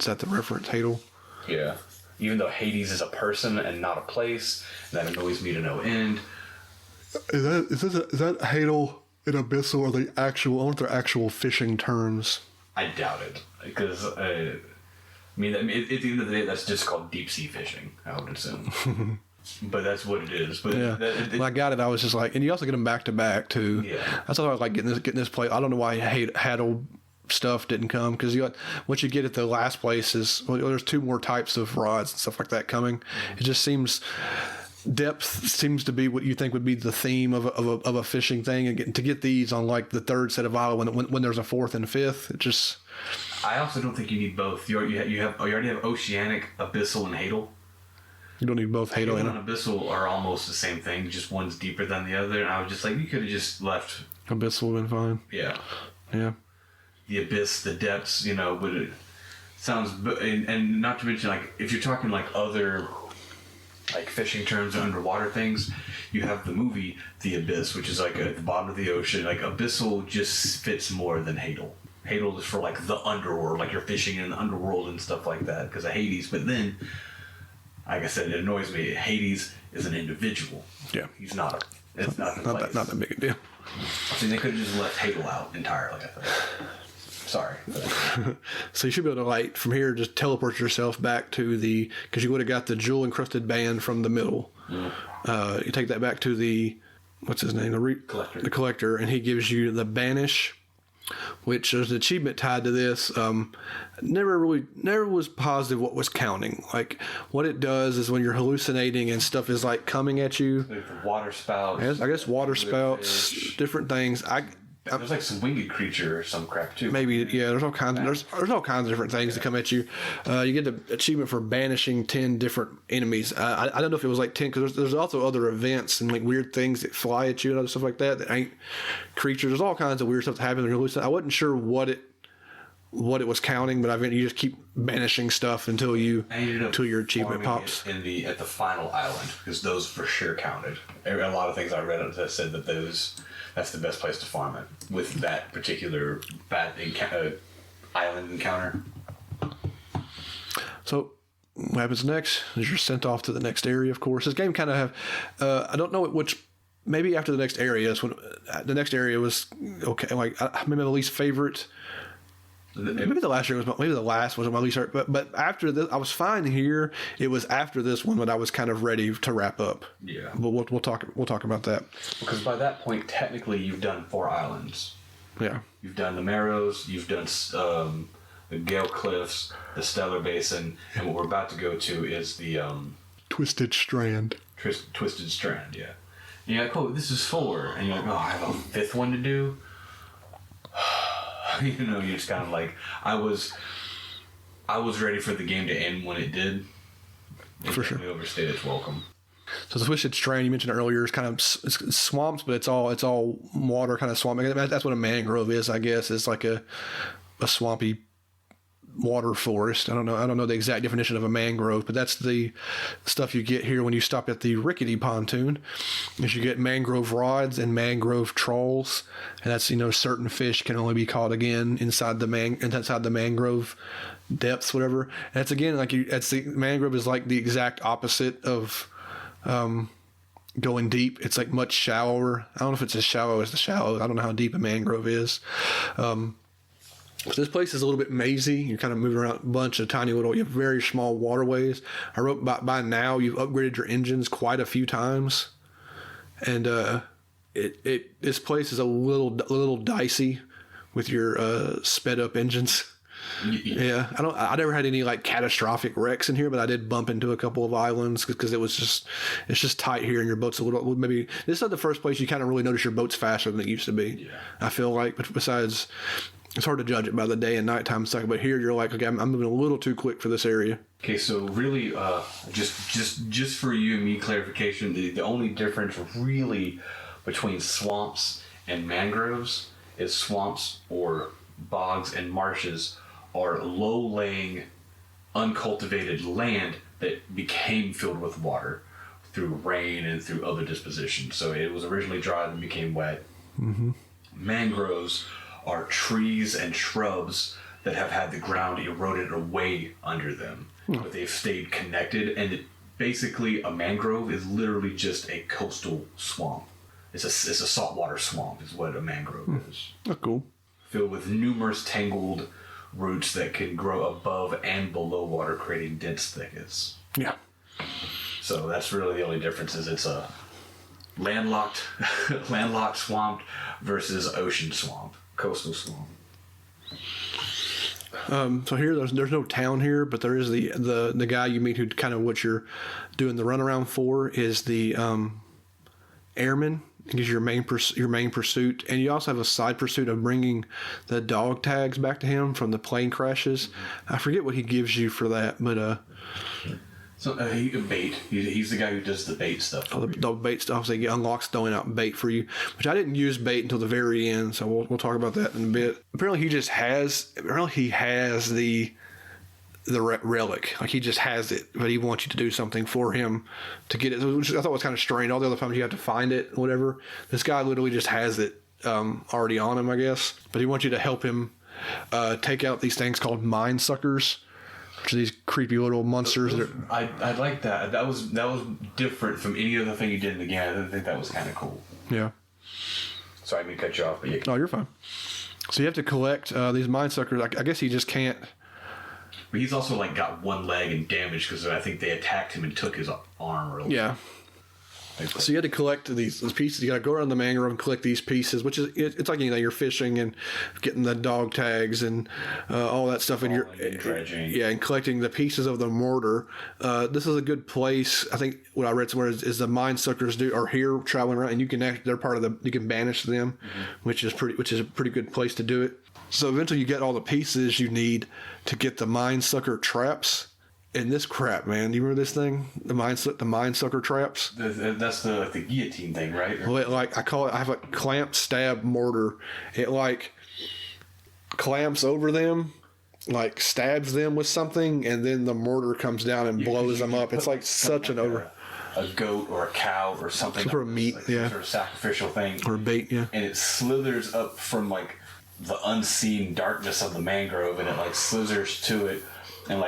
that the reference, Hadal? Yeah. Even though Hades is a person and not a place, that annoys me to no end. Is that Hadal and Abyssal are the actual? I wonder if they're actual fishing terms. I doubt it, because at the end of the day, that's just called deep sea fishing. I would assume. But that's what it is. But yeah, when I got it, I was just like, and you also get them back to back too. Yeah, that's why I like getting this play. I don't know why Hadal stuff didn't come, because what you get at the last place is there's two more types of rods and stuff like that coming. It just seems depth seems to be what you think would be the theme of a fishing thing, and to get these on like the third set of island when there's a fourth and fifth, it just. I also don't think you need both. You already have Oceanic, Abyssal, and Hadal. You don't need both Hadal and Abyssal are almost the same thing. Just one's deeper than the other, and I was just like, you could have just left. Abyssal would have been fine. Yeah. Yeah. The abyss, the depths, but and not to mention, like, if you're talking like other like fishing terms or underwater things, you have the movie The Abyss, which is like at the bottom of the ocean. Like Abyssal just fits more than Hadal. Hadal is for like the underworld, like you're fishing in the underworld and stuff like that because of Hades. But then, like I said, it annoys me. Hades is an individual. Yeah. He's not a. It's not the place. Not that big a deal. I mean, they could have just left Hadal out entirely, I think. Sorry. So you should be able to, like, from here, just teleport yourself back to the, because you would have got the jewel encrusted band from the middle. Mm. You take that back to the, what's his name? Collector. The collector, and he gives you the banish, which there's an achievement tied to this. Never was positive what was counting. Like, what it does is when you're hallucinating and stuff is like coming at you. Like water spouts. I guess water spouts, fish. Different things. There's like some winged creature or some crap too. Maybe, yeah. There's all kinds. There's all kinds of different things that come at you. You get the achievement for banishing 10 different enemies. I don't know if it was like 10 because there's also other events and like weird things that fly at you and other stuff like that ain't creatures. There's all kinds of weird stuff that happens. I wasn't sure what it was counting, but you just keep banishing stuff until your achievement pops. At the final island, because those for sure counted. A lot of things I read that said that that's the best place to farm it with that particular island encounter. So what happens next is you're sent off to the next area. Of course, this game kind of have I don't know which. Maybe after the next area is when the next area was okay. Like maybe my least favorite. Maybe the last year maybe the last was my least favorite. But after this, I was fine here. It was after this one that I was kind of ready to wrap up. Yeah. But we'll talk about that. Because by that point, technically, you've done 4 islands. Yeah. You've done the Marrows. You've done the Gale Cliffs, the Stellar Basin, and what we're about to go to is the Twisted Strand. Twisted Strand. Yeah. And you're like, oh, this is 4, and you're like, oh, I have a 5th one to do. You know, you're just kind of like, I was ready for the game to end when it did. For sure. It overstayed its welcome. So the Twisted Strand you mentioned earlier is kind of it's swamps, but it's all water, kind of swamp. That's what a mangrove is, I guess. It's like a swampy water forest. I don't know the exact definition of a mangrove, but that's the stuff you get here when you stop at the rickety pontoon. Is you get mangrove rods and mangrove trolls, and that's certain fish can only be caught again inside the mangrove depths, whatever. And that's again the mangrove is like the exact opposite of going deep. It's like much shallower. I don't know if it's as shallow as the shallow. I don't know how deep a mangrove is. So this place is a little bit mazy. You're kind of moving around a bunch of tiny little, you have very small waterways. I wrote by now you've upgraded your engines quite a few times, and this place is a little dicey with your sped up engines. Yeah, I never had any like catastrophic wrecks in here, but I did bump into a couple of islands because it's just tight here, and your boat's a little, maybe this is not the first place you kind of really notice your boat's faster than it used to be. Yeah. I feel like, but besides, it's hard to judge it by the day and nighttime stuff. But here you're like, okay, I'm moving a little too quick for this area. Okay, so really, just for you and me clarification, the only difference really between swamps and mangroves is swamps or bogs and marshes are low-laying, uncultivated land that became filled with water through rain and through other dispositions. So it was originally dry and became wet. Mm-hmm. Mangroves are trees and shrubs that have had the ground eroded away under them, but they've stayed connected. And basically, a mangrove is literally just a coastal swamp. It's a saltwater swamp is what a mangrove is. Oh, cool. Filled with numerous tangled roots that can grow above and below water, creating dense thickets. Yeah. So that's really the only difference. Is it's a landlocked swamp versus ocean swamp, coastal swamp. So here, there's no town here, but there is the guy you meet who kind of what you're doing the runaround for is the airman. Gives your main pursuit, and you also have a side pursuit of bringing the dog tags back to him from the plane crashes. I forget what he gives you for that, but so bait. He's the guy who does the bait stuff. Oh, the bait stuff. So he unlocks throwing out bait for you, which I didn't use bait until the very end. So we'll talk about that in a bit. Apparently he has the the relic. Like he just has it, but he wants you to do something for him to get it, which I thought was kind of strange. All the other times you have to find it, or whatever. This guy literally just has it already on him, I guess. But he wants you to help him take out these things called mind suckers, which are these creepy little monsters. I like that. That was different from any other thing you did in the game. I didn't think that was kind of cool. Yeah. Sorry, I didn't cut you off, but yeah. No, you're fine. So you have to collect these mind suckers. I guess he just can't. But he's also like got one leg and damaged because I think they attacked him and took his arm. Really. Yeah. So you had to collect these pieces. You got to go around the mangrove and collect these pieces, which is it's like you're fishing and getting the dog tags and all that stuff, and you're dredging. Yeah, and collecting the pieces of the mortar. This is a good place. I think what I read somewhere is the mind suckers are here traveling around, and they're part of you can banish them, which is a pretty good place to do it. So eventually you get all the pieces you need to get the mind sucker traps. And this crap, man, do you remember this thing? The mind sucker traps? That's the guillotine thing, right? Well, I have a clamp stab mortar. It clamps over them, stabs them with something, and then the mortar comes down and blows them up. It's like such an over... A goat or a cow or something. Some sort of meat, some sort of sacrificial thing. Or bait, yeah. And it slithers up from the unseen darkness of the mangrove, and it slithers to it and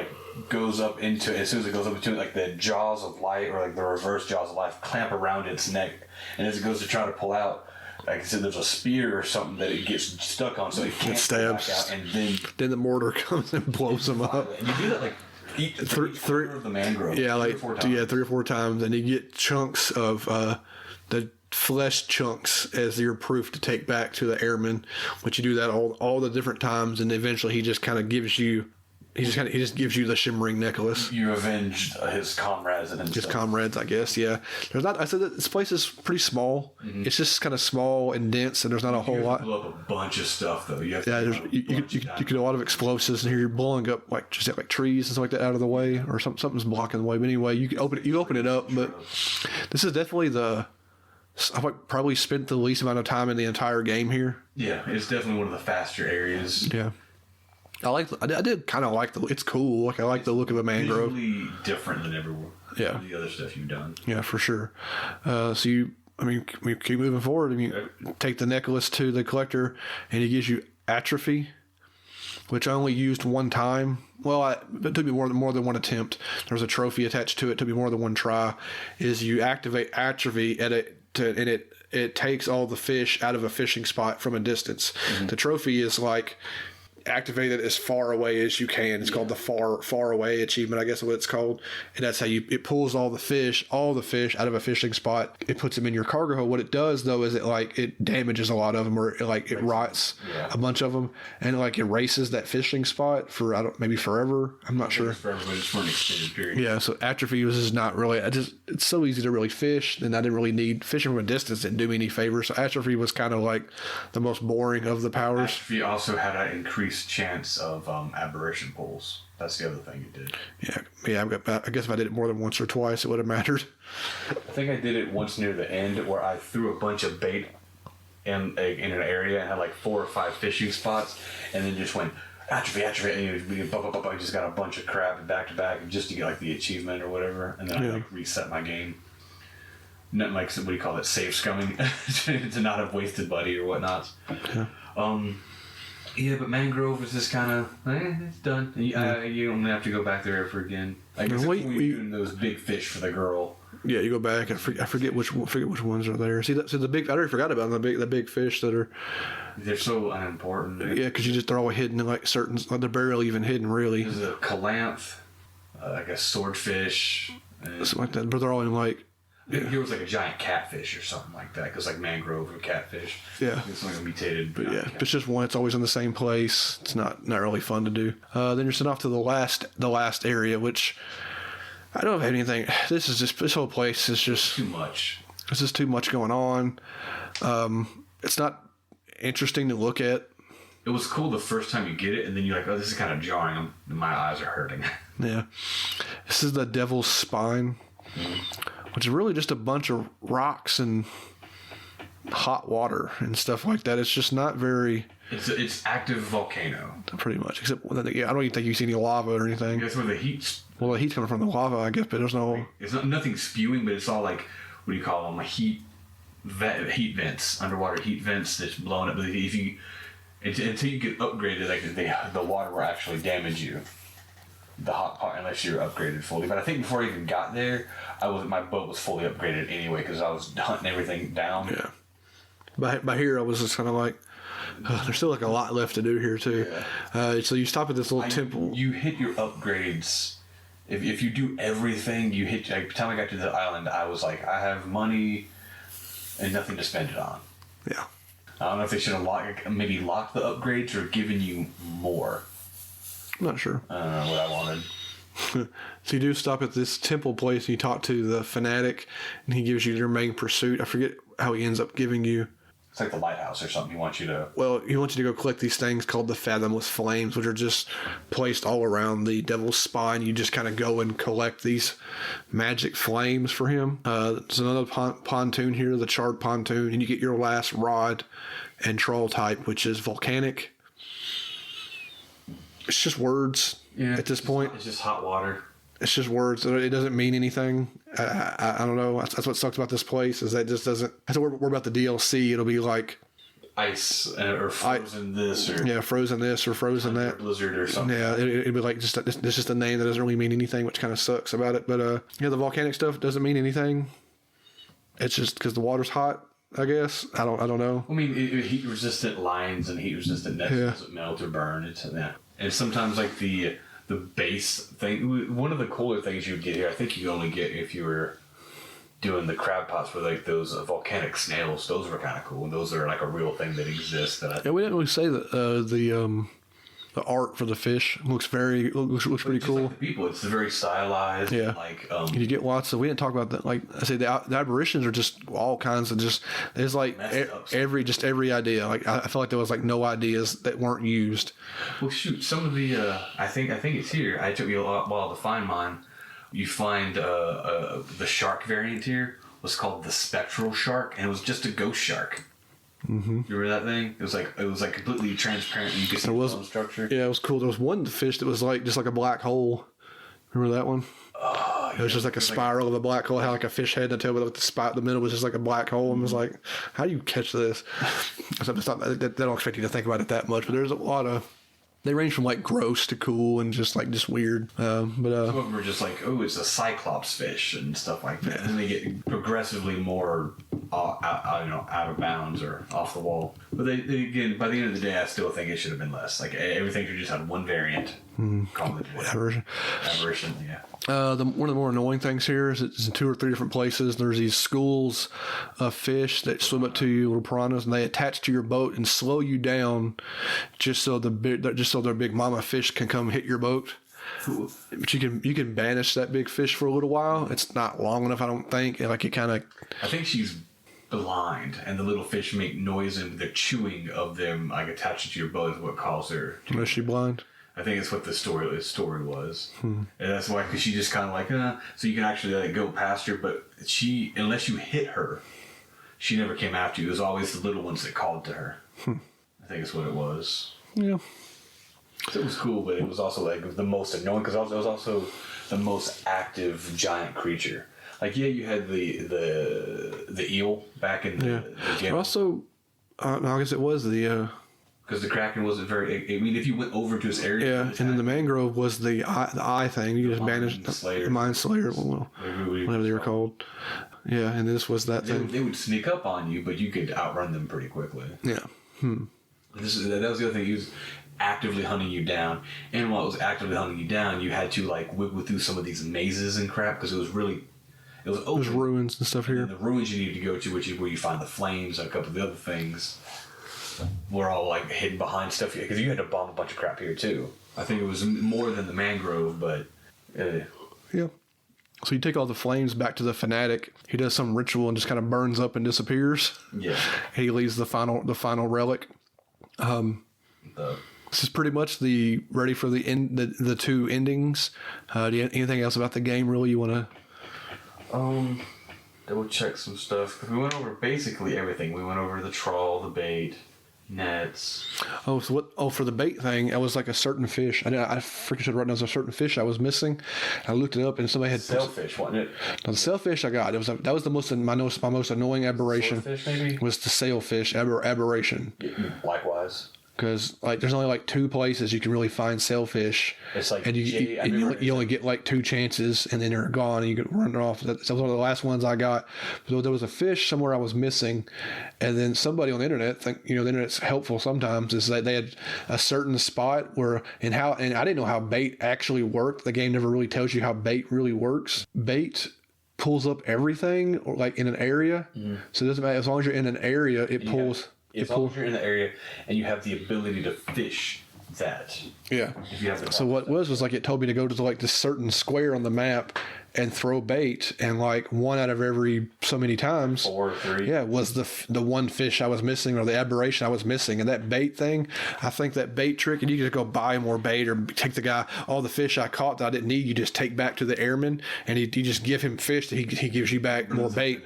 goes up into it. As soon as it goes up into it, the jaws of light, or the reverse jaws of life, clamp around its neck, and as it goes to try to pull out, like I said, there's a spear or something that it gets stuck on, so it can't stabs pull back out, and then the mortar comes and blows them up. And you do that three of the mangrove. Yeah, 3 or 4 times, and you get chunks of the flesh chunks as your proof to take back to the airman, which you do that all the different times, and eventually he just kind of gives you. He just gives you the shimmering necklace. You avenged his comrades and his comrades, I guess. Yeah, there's not. I said that this place is pretty small. Mm-hmm. It's just kind of small and dense, and there's not a whole lot. Blow up a bunch of stuff though. You get a lot of explosives, and here you're blowing up trees and stuff like that out of the way, or something's blocking the way. But anyway, you open it up. But this is definitely I've probably spent the least amount of time in the entire game here. Yeah, it's definitely one of the faster areas. Yeah. I did kind of like it's cool. I like the look of a mangrove. Visually different than the other stuff you've done. Yeah, for sure. We keep moving forward. You take the necklace to the collector, and he gives you atrophy, which I only used one time. Well, it took me more than one attempt. There was a trophy attached to it. It took me more than one try. Is you activate atrophy and it takes all the fish out of a fishing spot from a distance. Mm-hmm. The trophy is activate it as far away as you can. It's called the far away achievement, I guess is what it's called. And that's how it pulls all the fish out of a fishing spot. It puts them in your cargo hold. What it does though is it damages a lot of them, or it rots a bunch of them, and erases that fishing spot for maybe forever. I'm not sure. Forever, but it's for an extended period. Yeah, so atrophy was just not really. It's so easy to really fish, and I didn't really need fishing from a distance. Didn't do me any favors. So atrophy was kind of the most boring of the powers. Atrophy also had an increased chance of aberration pulls. That's the other thing it did. Yeah. I guess if I did it more than once or twice, it would have mattered. I think I did it once near the end where I threw a bunch of bait in an area and had 4 or 5 fishing spots, and then just went atrophy, and I just got a bunch of crap back to back just to get the achievement or whatever, and then I reset my game. Nothing what do you call it, save scumming to not have wasted buddy or whatnot. Yeah. Yeah, but mangrove is just kind of it's done. You don't have to go back there ever again. I guess when you're doing those big fish for the girl. Yeah, you go back. I forget which ones are there. See the big. I already forgot about them, the big fish that are. They're so unimportant. Yeah, because they're all hidden in certain. They're barely even hidden, really. There's a calanth, a swordfish, something like that. But they're all in Here was a giant catfish or something like that, because mangrove or catfish. Yeah. It's a mutated. But yeah, if it's just one, it's always in the same place. It's not really fun to do. Then you're sent off to the last area, which I don't have anything. This whole place is just too much. There's just too much going on. It's not interesting to look at. It was cool the first time you get it, and then you're oh, this is kind of jarring. My eyes are hurting. Yeah. This is the Devil's Spine. Mm-hmm. Which is really just a bunch of rocks and hot water and stuff like that. It's just not very It's active volcano. Pretty much. Except, I don't even think you see any lava or anything. That's where the heat's... Well, the heat's coming from the lava, I guess, but there's no... It's nothing spewing, but it's all like, what do you call them? Heat vents, underwater heat vents that's blowing up. But if you... Until you get upgraded, like the water will actually damage you. The hot part, unless you're upgraded fully. But I think before I even got there, my boat was fully upgraded anyway because I was hunting everything down. Yeah. By here, I was just kind of like, there's still like a lot left to do here too. Yeah. So you stop at this little temple. You hit your upgrades. If you do everything, you hit. By the time I got to the island, I was like, I have money and nothing to spend it on. Yeah. I don't know if they should have maybe locked the upgrades or given you more. I'm not sure. I don't know what I wanted. So you do stop at this temple place and you talk to the fanatic and he gives you your main pursuit. I forget how he ends up giving you. It's like the lighthouse or something. He wants you to go collect these things called the Fathomless Flames, which are just placed all around the Devil's Spine. You just kind of go and collect these magic flames for him. There's another pontoon here, the charred pontoon, and you get your last rod and troll type, which is volcanic. It's just words at this point. It's just hot water. It's just words. It doesn't mean anything. I don't know. That's what sucks about this place is that it just doesn't. That's what we're about the DLC. It'll be like ice or frozen this or frozen this or frozen that blizzard or something. Yeah, it'd be like it's just a name that doesn't really mean anything, which kind of sucks about it. But the volcanic stuff doesn't mean anything. It's just because the water's hot. I guess I don't know. I mean, heat resistant lines and heat resistant nets doesn't melt or burn. And sometimes like the base thing. One of the cooler things you would get here, I think you only get if you were doing the crab pots with like those volcanic snails. Those were kind of cool. And those are like a real thing that exists. We didn't really say that the art for the fish looks pretty cool. Like the people, it's very stylized. Yeah. And you get lots of. We didn't talk about that. Like I say, the apparitions are just all kinds of just. There's like every idea. Like I feel like there was like no ideas that weren't used. Well, shoot, some of the. I think it's here. I took me a while to find mine. You find the shark variant here was called the spectral shark, and it was just a ghost shark. Mm-hmm. You remember that thing? It was like completely transparent. And you could see the bone structure. Yeah, it was cool. There was one fish that was like just like a black hole. Remember that one? It was just like a spiral of a black hole. It had like a fish head and a tail, but the middle was just like a black hole. And it was like, how do you catch this? They don't expect you to think about it that much, but there's a lot of. They range from like gross to cool and just weird. Some of them are just like, oh, it's a cyclops fish and stuff like that. Yeah. And they get progressively more out of bounds or off the wall. But they again, by the end of the day, I still think it should have been less. Like everything should just have one variant. Called it aberration. Yeah. One of the more annoying things here is it's in 2 or 3 different places. There's these schools of fish that swim up to you, little piranhas, and they attach to your boat and slow you down, just so their big mama fish can come hit your boat. But you can banish that big fish for a little while. It's not long enough, I don't think. Like it kind of. I think she's blind, and the little fish make noise, and the chewing of them, like attached to your boat, is what caused her. Is she blind? I think it's what the story was. And that's why, because she just kind of like, so you can actually let it go past her, but unless you hit her, she never came after you. It was always the little ones that called to her. I think it's what it was. Yeah. So it was cool, but it was also like the most annoying, because it was also the most active giant creature. Like, yeah, you had the eel back in the game. Also, I guess it was the... Because the Kraken wasn't very... I mean, if you went over to this area... Yeah, and then the mangrove was the eye thing. You just banished the Mind Slayer, whatever they were called. Yeah, and this was that thing. They would sneak up on you, but you could outrun them pretty quickly. Yeah. That was the other thing. He was actively hunting you down. And while it was actively hunting you down, you had to, like, wiggle through some of these mazes and crap, because it was really... It was open. There's ruins and stuff here. And the ruins you need to go to, which is where you find the flames and a couple of the other things... We're all like hidden behind stuff here because you had to bomb a bunch of crap here too. I think it was more than the mangrove, but yeah. So you take all the flames back to the fanatic. He does some ritual and just kind of burns up and disappears. Yeah. And he leaves the final relic. This is pretty much the ready for the 2 endings. Do you have anything else about the game really you want to? Double check some stuff. We went over basically everything. We went over the trawl, the bait. nets. Oh, so what? Oh, for the bait thing, I was like a certain fish. I freaking should write down. There was a certain fish I was missing. I looked it up, and somebody had Sailfish, wasn't it? No, the sailfish I got. That was the most my most annoying aberration. Swordfish, maybe? Was the sailfish aberration. Likewise. Because like there's only like 2 places you can really find sailfish, It's like and you only get like 2 chances, and then they're gone, and you get run off. That was one of the last ones I got. So there was a fish somewhere I was missing, and then somebody on the internet, the internet's helpful sometimes, is that they had a certain spot where and I didn't know how bait actually worked. The game never really tells you how bait really works. Bait pulls up everything, or like in an area, so it doesn't matter as long as you're in an area, it pulls. As long as you're in the area and you have the ability to fish that. Yeah. If you have the So what was like it told me to go to like this certain square on the map and throw bait, and like 1 out of every so many times, 4 or 3, yeah, was the one fish I was missing, or the aberration I was missing. And that bait thing, I think that bait trick, and you can just go buy more bait or take the guy, all the fish I caught that I didn't need, you just take back to the airman, and you just give him fish that he gives you back more bait.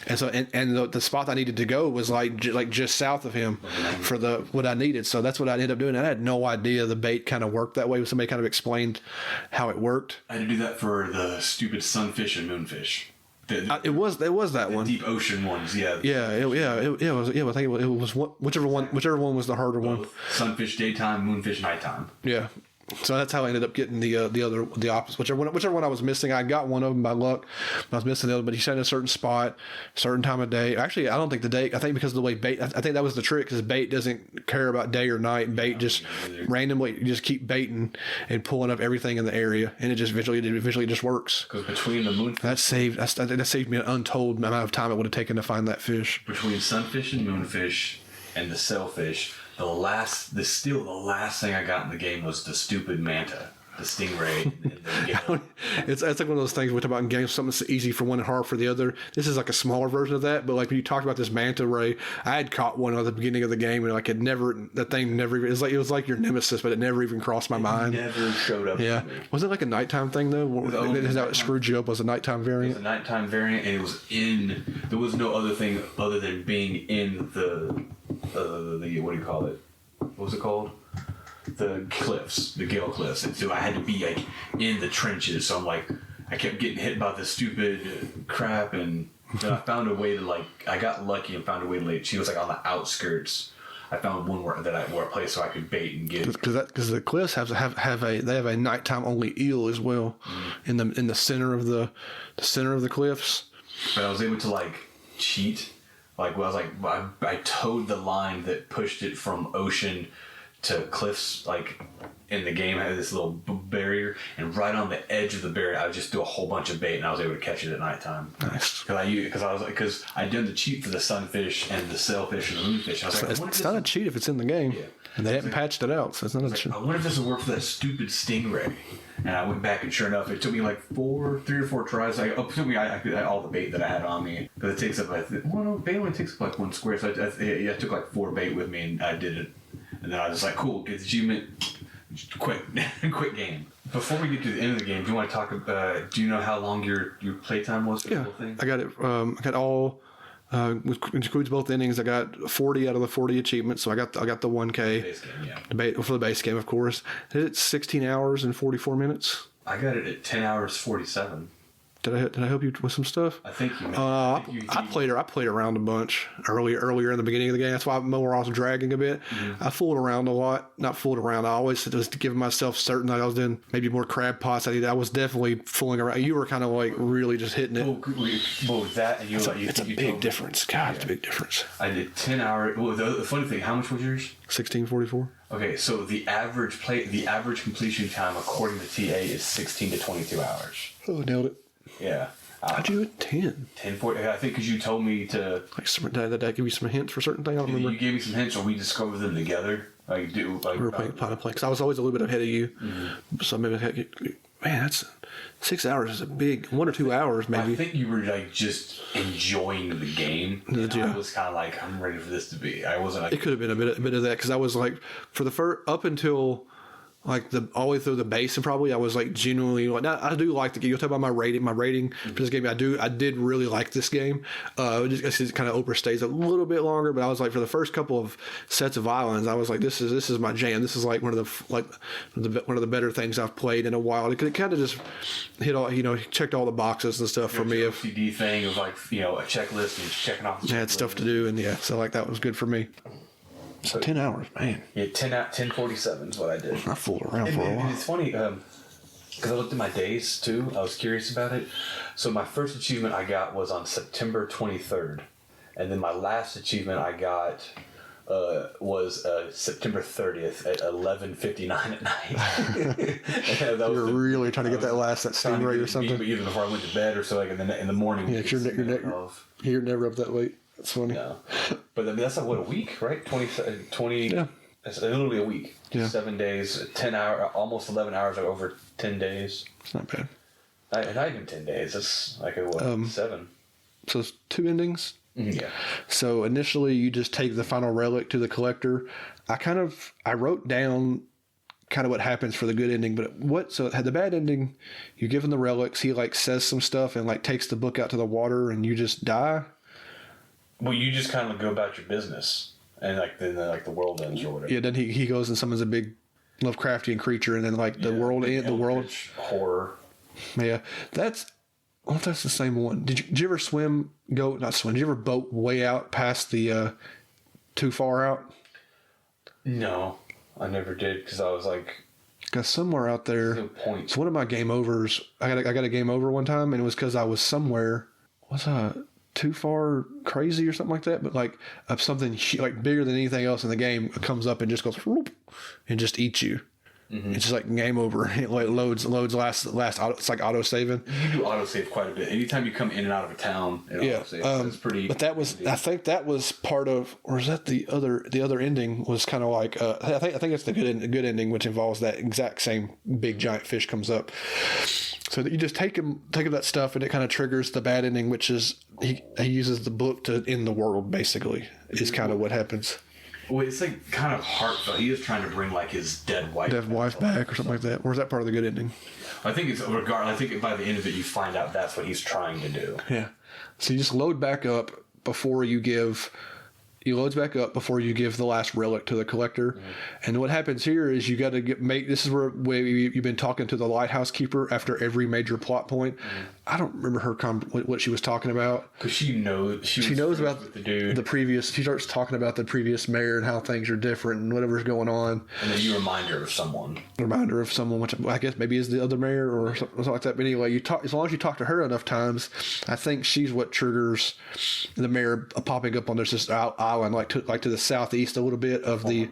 And so and the spot I needed to go was like just south of him for what I needed. So that's what I ended up doing. I had no idea the bait kind of worked that way. Somebody kind of explained how it worked. I had to do that for the stupid sunfish and moonfish. It was that one. Deep ocean ones, yeah. It was. I think it was whichever one was the harder one. Sunfish daytime, moonfish nighttime. Yeah. So that's how I ended up getting the opposite. Whichever one I was missing, I got one of them by luck. I was missing the other, but he said in a certain spot, certain time of day. Actually, I don't think the day. I think because of the way bait. I think that was the trick, because bait doesn't care about day or night. Bait just randomly, you just keep baiting and pulling up everything in the area, and it just eventually just works. Because between the moonfish, that saved me an untold amount of time it would have taken to find that fish. Between sunfish and moonfish and the sailfish. The last thing I got in the game was the stupid manta, the stingray. It's like one of those things we talk about in games. Something's easy for one and hard for the other. This is like a smaller version of that. But like when you talked about this manta ray, I had caught one at the beginning of the game, and like that thing never even. It was like your nemesis, but it never even crossed my mind. Never showed up. Yeah, was it like a nighttime thing though? It screwed you up. Was a nighttime variant? It was a nighttime variant, and it was in. There was no other thing other than being in the what do you call it? What was it called? The cliffs, the Gale Cliffs. And so I had to be like in the trenches. So I'm like, I kept getting hit by this stupid crap, and then I found a way to I got lucky and found a way to she was like on the outskirts. I found one where a place so I could bait and get. Because the cliffs have a nighttime only eel as well, in the center of the center of the cliffs. But I was able to cheat. I towed the line that pushed it from ocean to cliffs. In the game, I had this little barrier, and right on the edge of the barrier, I would just do a whole bunch of bait, and I was able to catch it at nighttime. Nice. Because I'd done the cheat for the sunfish and the sailfish and the moonfish. I was like, it's not a cheat if it's in the game, and they haven't patched it out, so it's not a cheat. I wonder if this will work for that stupid stingray. And I went back, and sure enough, it took me 3 or 4 tries. It took me all the bait that I had on me, because it takes up. Bait only takes up 1 square, so I took 4 bait with me, and I did it. And then I was just like, cool, get the achievement. Quick game. Before we get to the end of the game, do you want to talk about? Do you know how long your playtime was for the whole thing? I got it. I got all. Which includes both endings. I got 40 out of the 40 achievements, so I got the 1K. Base game, yeah. For the base game, of course. I did it 16 hours and 44 minutes. I got it at 10 hours 47. Did I help you with some stuff? I think you. I played around a bunch earlier in the beginning of the game. That's why I was dragging a bit. Mm-hmm. I fooled around a lot. Not fooled around. I always was giving myself certain that I was doing maybe more crab pots. I was definitely fooling around. You were kind of really just hitting it. Well, that and it's a big difference. God, it's a big difference. I did 10 hours. Well, the funny thing, how much was yours? 1644. Okay, so the average completion time according to TA is 16 to 22 hours. Oh, nailed it. Yeah. How'd you do 10? 10:40. I think because you told me to. Did I give you some hints for certain things? I don't remember. You gave me some hints, or we discovered them together. We were playing Pot of Play, because I was always a little bit ahead of you. Mm-hmm. So maybe, man, that's 6 hours is a big 1 or 2 hours, maybe. I think you were just enjoying the game. I was kind of I'm ready for this to be. I wasn't. It could have been a bit of that, because I was for the first up until like all the way through the base, and probably I was like genuinely like, I do like the game. You'll talk about my rating for this game. I did really like this game. It kind of overstays a little bit longer, but I was like, for the first couple of sets of islands, I was like, this is my jam. This is like one of the better things I've played in a while. It kind of just hit all, checked all the boxes and stuff for me. OCD thing of like, a checklist and checking off. I had stuff to do, and so like that was good for me. So 10 hours, man. Yeah, 10:47 is what I did. I fooled around for a while. It's funny because I looked at my days too. I was curious about it. So my first achievement I got was on September 23rd, and then my last achievement I got was September 30th at 11:59 at night. You're really trying to get that stingray or something. Either before I went to bed or so, like in the morning. Yeah, you're never up that late. That's funny. No. But I mean, that's like, what, a week, right? 20 yeah. That's literally a week. Yeah. 7 days, 10 hours, almost 11 hours, like over 10 days. It's not bad. Not even 10 days. That's like, 7. So it's 2 endings? Mm-hmm. Yeah. So initially you just take the final relic to the collector. I wrote down kind of what happens for the good ending, but so it had the bad ending. You give him the relics, he like says some stuff and like takes the book out to the water and you just die. Well, you just kind of go about your business, and then the world ends or whatever. Yeah, then he goes and summons a big Lovecraftian creature, and then the world ends. The world horror. Yeah, that's the same one. Did you ever swim? Not swim. Did you ever boat way out past the too far out? No, I never did because I was like. Because somewhere out there, no point. It's one of my game overs. I got a game over one time, and it was because I was somewhere. Was I too far crazy or something like that? But like something like bigger than anything else in the game comes up and just goes whoop, and just eats you. Mm-hmm. It's just like game over. It loads last auto, it's like auto saving. You do auto save quite a bit. Anytime you come in and out of a town, it auto saves. It's pretty. But that was, I think that was part of, or is that the other ending was kind of like I think it's the good ending, which involves that exact same big giant fish comes up. So that you just take him that stuff, and it kind of triggers the bad ending, which is he uses the book to end the world. Basically, is kind of what happens. Well, it's like kind of heartfelt. He is trying to bring like his dead wife back or something like that. Or is that part of the good ending? I think it's regardless. I think by the end of it, you find out that's what he's trying to do. Yeah. So you just load back up before you give. He loads back up before you give the last relic to the collector. Mm-hmm. And what happens here is you got to this is where you've been talking to the lighthouse keeper after every major plot point. Mm-hmm. I don't remember what she was talking about. Because she knows about the dude. The previous, she starts talking about the previous mayor and how things are different and whatever's going on. And then you remind her of someone. Which I guess maybe is the other mayor or something like that. But anyway, as long as you talk to her enough times, I think she's what triggers the mayor popping up on this island, like to the southeast a little bit of the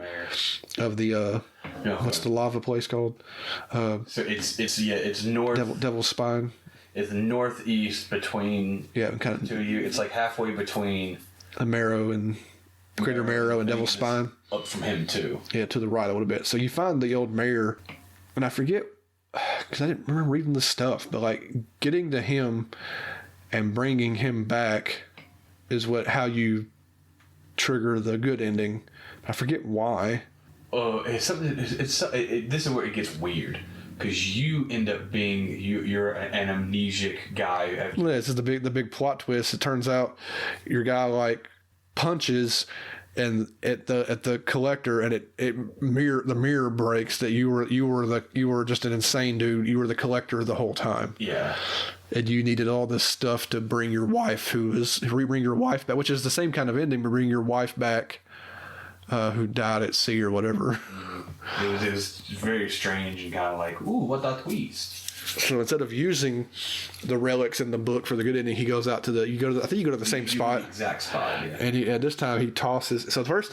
what's the lava place called? So it's north. Devil's Spine. It's northeast between kind of two of you. It's like halfway between Marrow and Crater Marrow and Devil's Spine. Up from him too. Yeah, to the right a little bit. So you find the old mayor, and I forget because I didn't remember reading this stuff, but like getting to him and bringing him back is how you trigger the good ending. I forget why. It's something. This is where it gets weird. Because you end up being you're an amnesic guy. Yeah, this is the big plot twist. It turns out your guy like punches and at the collector, and the mirror breaks. That you were just an insane dude. You were the collector the whole time. Yeah. And you needed all this stuff to bring your wife, bring your wife back, which is the same kind of ending, but bring your wife back, who died at sea or whatever. Mm-hmm. It was very strange and kind of like, ooh, what that twist? So instead of using the relics in the book for the good ending, he goes out to I think you go to the same spot. The exact spot, yeah. And this time he tosses. So the first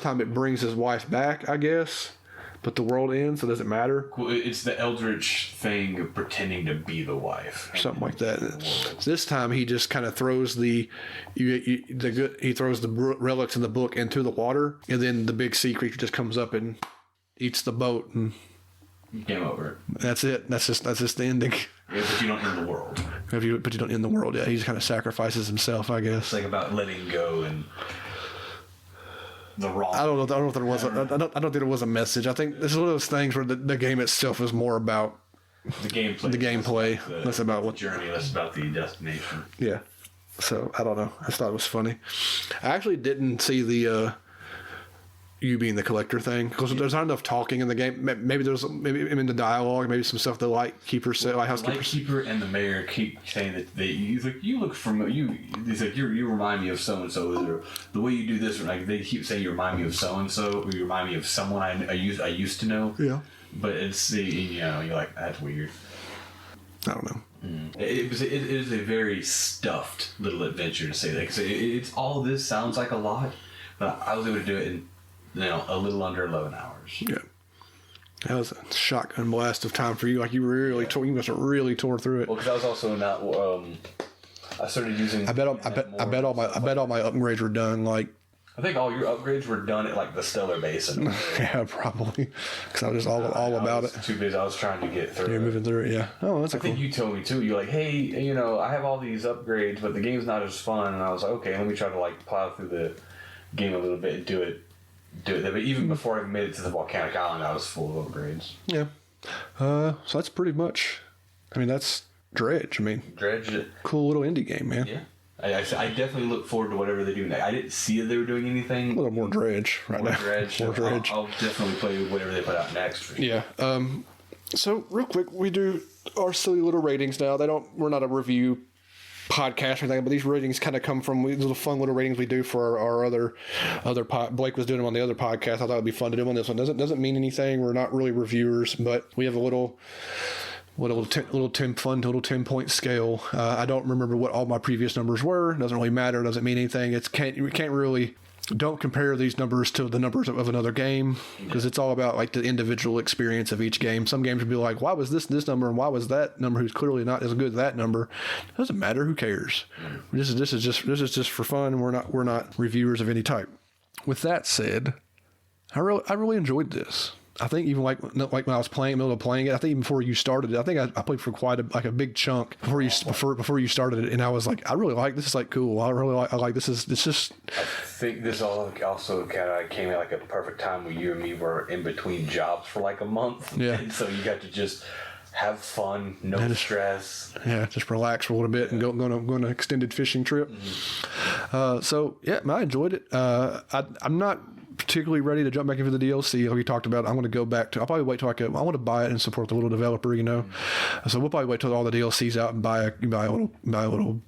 time it brings his wife back, I guess. But the world ends, so does it matter? Well, it's the Eldritch thing of pretending to be the wife, or something like that. So this time he just kind of throws he throws the relics in the book into the water, and then the big sea creature just comes up and eats the boat, and game over. That's it. That's just the ending. Yeah, but you don't end the world. But you don't end the world. Yeah, he just kind of sacrifices himself, I guess. It's like about letting go and the wrong. I don't know if there was. I don't think there was a message. I think this is one of those things where the game itself is more about the gameplay. The gameplay. That's about what journey. That's about the destination. Yeah. So I don't know. I thought it was funny. I actually didn't see the you being the collector thing because there's not enough talking in the game. Maybe there's in the dialogue, maybe some stuff the lightkeeper said. Lighthouse keeper and the mayor keep saying that he's like, you look familiar. He's like, you remind me of so and so. Or the way you do this, or like they keep saying you remind me of so and so, or you remind me of someone I used to know. Yeah. But it's you're like, that's weird. I don't know. It is a very stuffed little adventure to say that because it's all this sounds like a lot, but I was able to do it in a little under 11 hours. Yeah, that was a shotgun blast of time for you. Like you really tore. You must have really tore through it. Well, because I was also not. I started using. I bet all my upgrades were done. Like I think all your upgrades were done at like the Stellar Basin. Yeah, probably. Because I was just all about it. Too busy. I was trying to get through. You're moving through it, yeah. Oh, that's I think you told me too. You're like, hey, I have all these upgrades, but the game's not as fun. And I was like, okay, let me try to like plow through the game a little bit and do it. But even before I made it to the volcanic island, I was full of upgrades. Yeah. So that's pretty much. I mean, that's Dredge. Dredge. Cool little indie game, man. Yeah. I definitely look forward to whatever they do next. I didn't see that they were doing anything. A little more Dredge right now. More Dredge. I'll definitely play whatever they put out next. For sure. Yeah. So real quick, we do our silly little ratings now. We're not a review podcast or anything, but these ratings kind of come from these little fun little ratings we do for our other Blake was doing them on the other podcast. I thought it'd be fun to do on this one. Doesn't mean anything. We're not really reviewers, but we have a little 10-point scale. I don't remember what all my previous numbers were. Doesn't really matter. Doesn't mean anything. We can't really. Don't compare these numbers to the numbers of another game because it's all about like the individual experience of each game. Some games would be like, why was this number and why was that number who's clearly not as good as that number? It doesn't matter. Who cares? This is just for fun. We're not reviewers of any type. With that said, I really enjoyed this. I think even like when I was playing it, I think even before you started it, I think I played for quite a big chunk before you started it, and I was like, I really like this. Is like cool. I like this. It's just. I think this also kind of came at like a perfect time when you and me were in between jobs for like a month. Yeah. And so you got to just have fun, no stress. Yeah, just relax for a little bit and go on an extended fishing trip. Mm-hmm. So yeah, I enjoyed it. I'm not particularly ready to jump back into the DLC. Like we talked about, I'm going to go back to. I'll probably wait till I want to buy it and support the little developer, Mm-hmm. So we'll probably wait till all the DLC's out and buy a little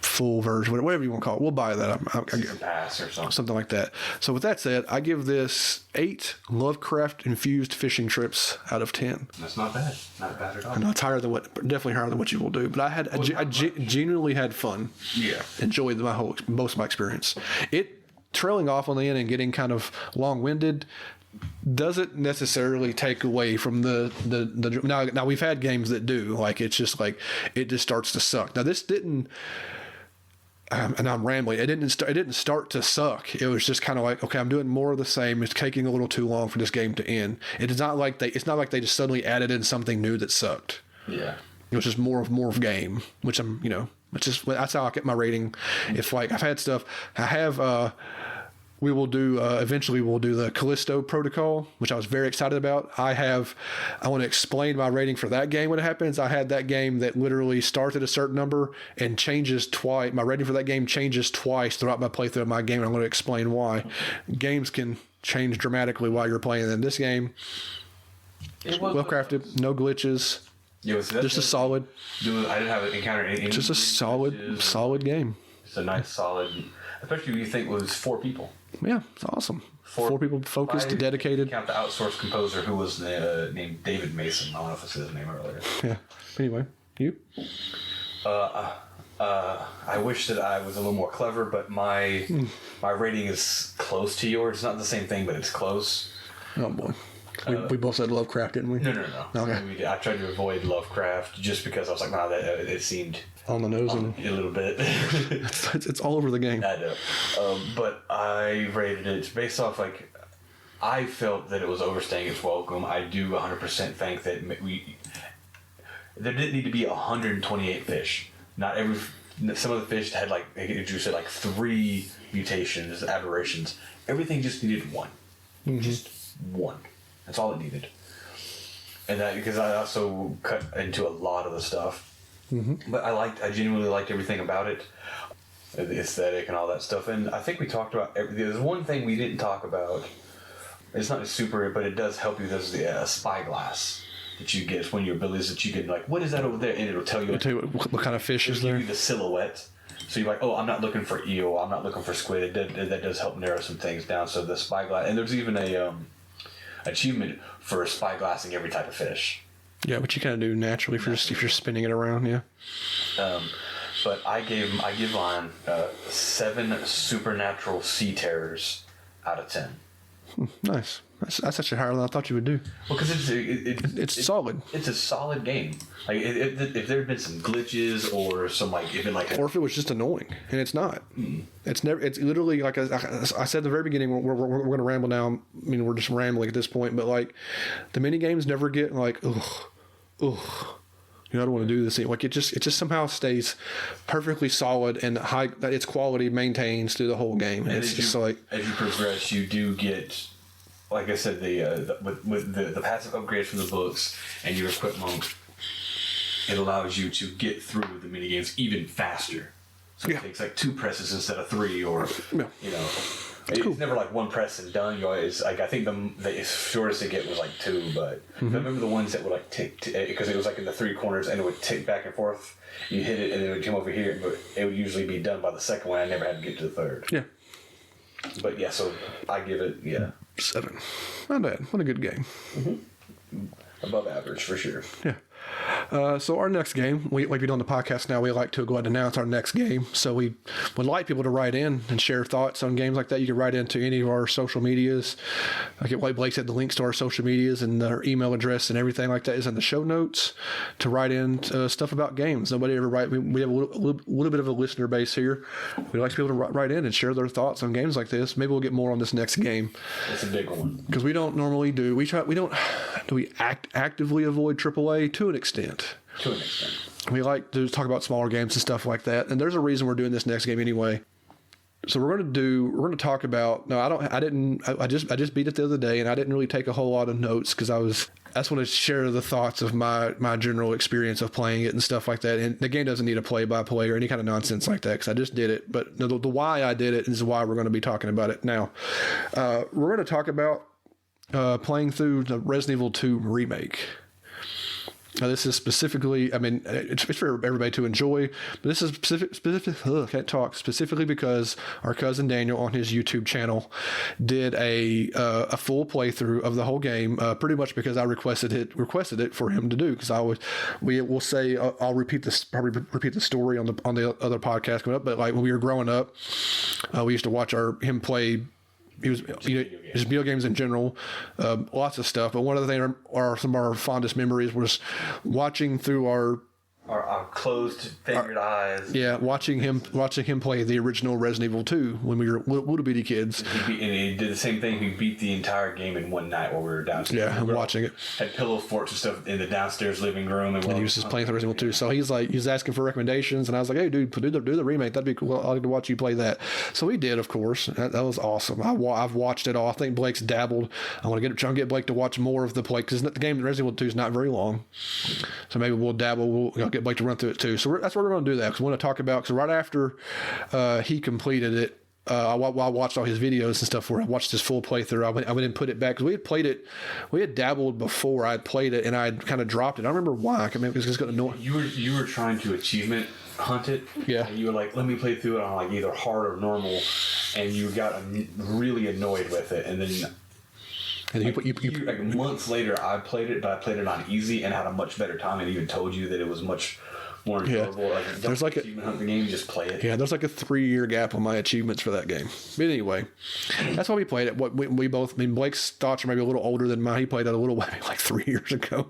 full version, whatever you want to call it. We'll buy that. Season pass or something like that. So with that said, I give this 8 Lovecraft-infused fishing trips out of 10. That's not bad. Not bad at all. I know it's definitely higher than what you will do. But I genuinely had fun. Yeah. Enjoyed most of my experience. It trailing off on the end and getting kind of long-winded doesn't necessarily take away from the now we've had games that do, like it's just like it just starts to suck. Now this didn't. And I'm rambling. It didn't start to suck. It was just kind of like, okay, I'm doing more of the same. It's taking a little too long for this game to end. It's not like they just suddenly added in something new that sucked. Yeah. It was just more of game, which that's how I get my rating. If like I've had stuff, we will do eventually we'll do the Callisto Protocol, which I was very excited about. I want to explain my rating for that game when it happens. I had that game that literally starts at a certain number and changes twice. My rating for that game changes twice throughout my playthrough of my game, and I'm going to explain why. Games can change dramatically while you're playing. In this well crafted, no glitches. Yeah, just a solid. I didn't have encountered any. Just a solid game. It's a nice solid, especially when you think it was 4 people. Yeah, it's awesome. 4 people focused, dedicated. Count the outsourced composer who was named David Mason. I don't know if I said his name earlier. Yeah. Anyway, you? I wish that I was a little more clever, but my rating is close to yours. It's not the same thing, but it's close. Oh boy. We both said Lovecraft, didn't we? No. Okay. I tried to avoid Lovecraft just because I was like, nah, it seemed on the nose a little bit. it's all over the game. I know. But I rated it based off like I felt that it was overstaying its welcome. I do 100% think that there didn't need to be 128 fish. Not every some of the fish had like introduced like 3 mutations, aberrations. Everything just needed 1, just 1. That's all it needed. And that because I also cut into a lot of the stuff, but I genuinely liked everything about it, the aesthetic and all that stuff. And I think we talked about there's one thing we didn't talk about. It's not super, but it does help you. There's the spyglass that you get. It's one of your abilities that you can like. What is that over there? And it'll tell you. What kind of fish is there. Give you the silhouette. So you're like, oh, I'm not looking for eel. I'm not looking for squid. That does help narrow some things down. So the spyglass, and there's even a achievement for spyglassing every type of fish. Yeah, which you kind of do naturally if you're spinning it around. Yeah. But I give mine 7 supernatural sea terrors out of 10. Nice. That's actually higher than I thought you would do. Well, because it's solid. It's a solid game. Like if there had been some glitches or some like or if it was just annoying, and it's not. It's never. It's literally like I said at the very beginning. We're going to ramble now. I mean, we're just rambling at this point. But like the mini games never get like ugh. You know, I don't want to do this. Like it just somehow stays perfectly solid and high. Its quality maintains through the whole game. And it's just like as you progress, you do get, like I said, with the passive upgrades from the books and your equipment, it allows you to get through the mini games even faster. So it takes like 2 presses instead of 3, or you know. It's never like 1 press and done. You always like I think the shortest it get was like 2, but I remember the ones that would like tick because it was like in the 3 corners and it would tick back and forth. You hit it and then it would come over here, but it would usually be done by the second one. I never had to get to the 3rd. Yeah. But yeah, so I give it 7. Not bad. What a good game. Above average for sure. Yeah. So our next game, like we do on the podcast now, we like to go ahead and announce our next game. So we would like people to write in and share thoughts on games like that. You can write into any of our social medias. Like Blake said, the links to our social medias and our email address and everything like that is in the show notes to write in stuff about games. Nobody ever write. We have a little bit of a listener base here. We like people to write in and share their thoughts on games like this. Maybe we'll get more on this next game. It's a big one because we don't normally do. We actively avoid AAA to an extent. We like to talk about smaller games and stuff like that. And there's a reason we're doing this next game anyway. So we're going to talk about, I just beat it the other day and I didn't really take a whole lot of notes because I just want to share the thoughts of my general experience of playing it and stuff like that. And the game doesn't need a play-by-play or any kind of nonsense like that because I just did it. But the why I did it is why we're going to be talking about it now. We're going to talk about playing through the Resident Evil 2 remake. Now, this is specifically, I mean, it's for everybody to enjoy, but this is specifically because our cousin Daniel on his YouTube channel did a full playthrough of the whole game, pretty much because I requested it for him to do. Because I'll repeat this, probably repeat the story on the other podcast coming up. But like when we were growing up, we used to watch him play. Just video games in general, lots of stuff. But one of the things, some of our fondest memories was watching through our closed, fingered eyes. Yeah, watching him play the original Resident Evil 2 when we were little bitty kids. And he did the same thing. He beat the entire game in one night while we were downstairs. Yeah, I'm watching it. Had pillow forts and stuff in the downstairs living room. And he was just playing the Resident Evil 2. So he's asking for recommendations, and I was like, hey, dude, do the remake. That'd be cool. I'd like to watch you play that. So we did, of course. That was awesome. I've watched it all. I think Blake's dabbled. I want to try and get Blake to watch more of the play because the game Resident Evil 2 is not very long. So maybe we'll dabble. I'll get Blake to run through it too. So that's what we're going to do that because we want to talk about because right after he completed it, I watched all his videos and stuff where I watched his full playthrough. I went and put it back because we had played it. We had dabbled before I'd played it and I'd kind of dropped it. I don't remember why. I mean, it was just going to annoy. You were trying to achievement hunt it. Yeah. And you were like, let me play through it on like either hard or normal, and you got really annoyed with it, and then. And like months later, I played it, but I played it on easy and had a much better time, and even told you that it was much more enjoyable. Yeah. Like, there's like achievement hunt the game, just play it. Yeah, there's like a 3-year gap on my achievements for that game. But anyway, that's why we played it. We both, I mean, Blake's thoughts are maybe a little older than mine. He played it a little like 3 years ago.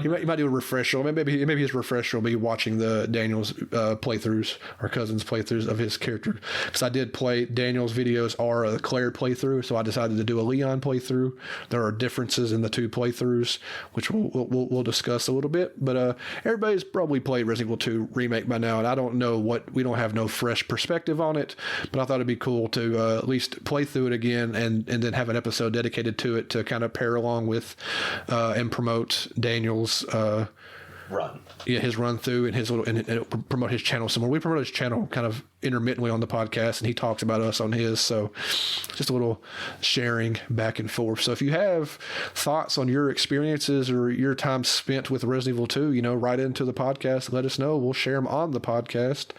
He might do a refresher. Maybe his refresher will be watching the Daniel's playthroughs, our cousin's playthroughs of his character. Because I did play Daniel's videos are a Claire playthrough, so I decided to do a Leon playthrough. There are differences in the 2 playthroughs, which we'll discuss a little bit. But everybody's probably played Resident Resident Evil 2 remake by now, and I don't know we don't have no fresh perspective on it, but I thought it'd be cool to at least play through it again and then have an episode dedicated to it to kind of pair along with and promote Daniel's run. Yeah, his run through and his little and promote his channel some more. We promote his channel kind of intermittently on the podcast, and he talks about us on his. So just a little sharing back and forth. So if you have thoughts on your experiences or your time spent with Resident Evil 2, write into the podcast. Let us know. We'll share them on the podcast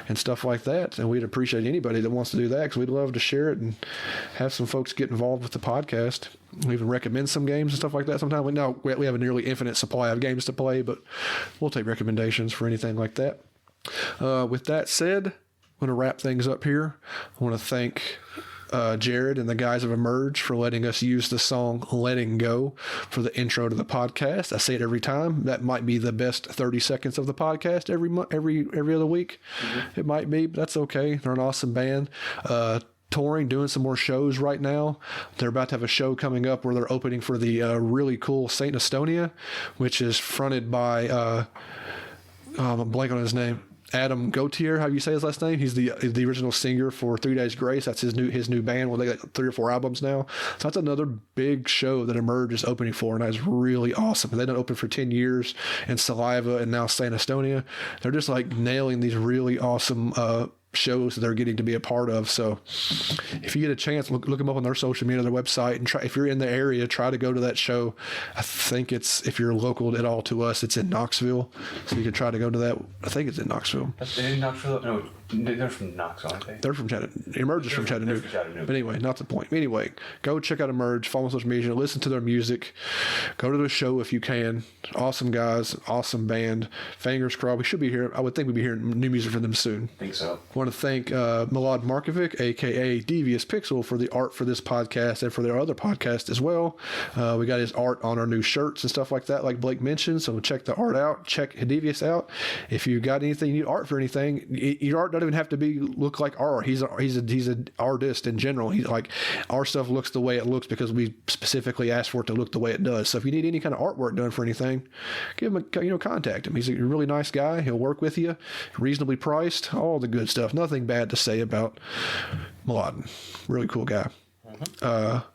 and stuff like that. And we'd appreciate anybody that wants to do that because we'd love to share it and have some folks get involved with the podcast. We even recommend some games and stuff like that sometimes. We have a nearly infinite supply of games to play, but we'll take recommendations for anything like that. With that said, I'm going to wrap things up here. I want to thank Jared and the guys of Emerge for letting us use the song Letting Go for the intro to the podcast. I say it every time. That might be the best 30 seconds of the podcast every other week. Mm-hmm. It might be, but that's okay. They're an awesome band. Touring, doing some more shows right now. They're about to have a show coming up where they're opening for the really cool Saint Estonia, which is fronted by I'm blank on his name. Adam Gautier, how you say his last name? He's the original singer for 3 Days Grace. That's his new band. Well, they got 3 or 4 albums now. So that's another big show that Emerge is opening for, and that's really awesome. They've been open for 10 years in Saliva and now Saint Estonia. They're just like nailing these really awesome shows that they're getting to be a part of. So if you get a chance, look them up on their social media, their website, and try, if you're in the area, try to go to that show. I think if you're local at all to us, it's in Knoxville, so you can try to go to that. I think it's in Knoxville. They're in Knoxville? No, they're from Knoxville, aren't they? They're from Chattanooga. Emerge is from Chattanooga. But anyway, not the point. Anyway, go check out Emerge, follow on social media, listen to their music, go to the show if you can. Awesome guys, awesome band. Fingers crossed. We should be here. I would think we'd be hearing new music from them soon. I think so. I want to thank Milad Markovic, aka Devious.Pixel, for the art for this podcast and for their other podcast as well. We got his art on our new shirts and stuff like that, like Blake mentioned. So check the art out. Check Devious out. If you got anything, you need art for anything, your art doesn't even have to look like our art. He's an artist in general. He's like, our stuff looks the way it looks because we specifically asked for it to look the way it does. So if you need any kind of artwork done for anything, give him contact him. He's a really nice guy. He'll work with you, reasonably priced, all the good stuff. Nothing bad to say about Mladen. Really cool guy. Mm-hmm.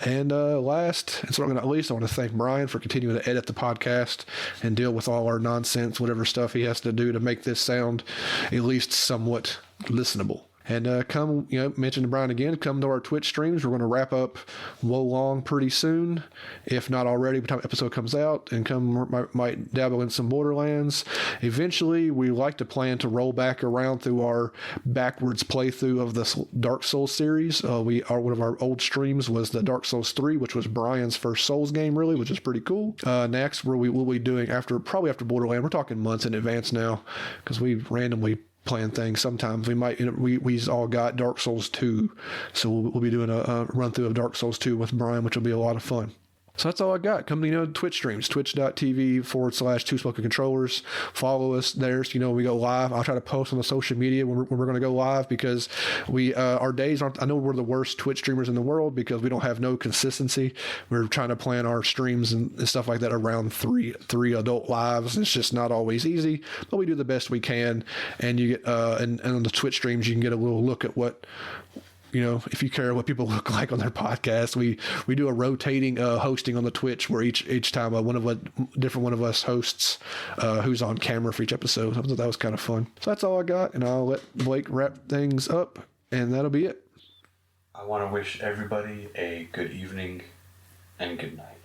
And last, and certainly not least, I want to thank Brian for continuing to edit the podcast and deal with all our nonsense, whatever stuff he has to do to make this sound at least somewhat listenable. And come, mention to Brian again, come to our Twitch streams. We're going to wrap up Wolong pretty soon, if not already by the time the episode comes out, and might dabble in some Borderlands. Eventually, we like to plan to roll back around through our backwards playthrough of the Dark Souls series. One of our old streams was the Dark Souls 3, which was Brian's first Souls game, really, which is pretty cool. Next, we'll be doing probably after Borderlands. We're talking months in advance now, because we randomly plan things. Sometimes we might, we've all got Dark Souls 2, so we'll be doing a run through of Dark Souls 2 with Brian, which will be a lot of fun. So that's all I got. Come to, Twitch streams, twitch.tv/2spokencontrollers. Follow us there. So, we go live. I'll try to post on the social media when we're going to go live, because our days aren't, I know we're the worst Twitch streamers in the world because we don't have no consistency. We're trying to plan our streams and stuff like that around three adult lives. It's just not always easy, but we do the best we can. And you get, and on the Twitch streams, you can get a little look at what, if you care what people look like on their podcast. We do a rotating hosting on the Twitch where each time different one of us hosts who's on camera for each episode. I thought that was kind of fun. So that's all I got, and I'll let Blake wrap things up, and that'll be it. I want to wish everybody a good evening and good night.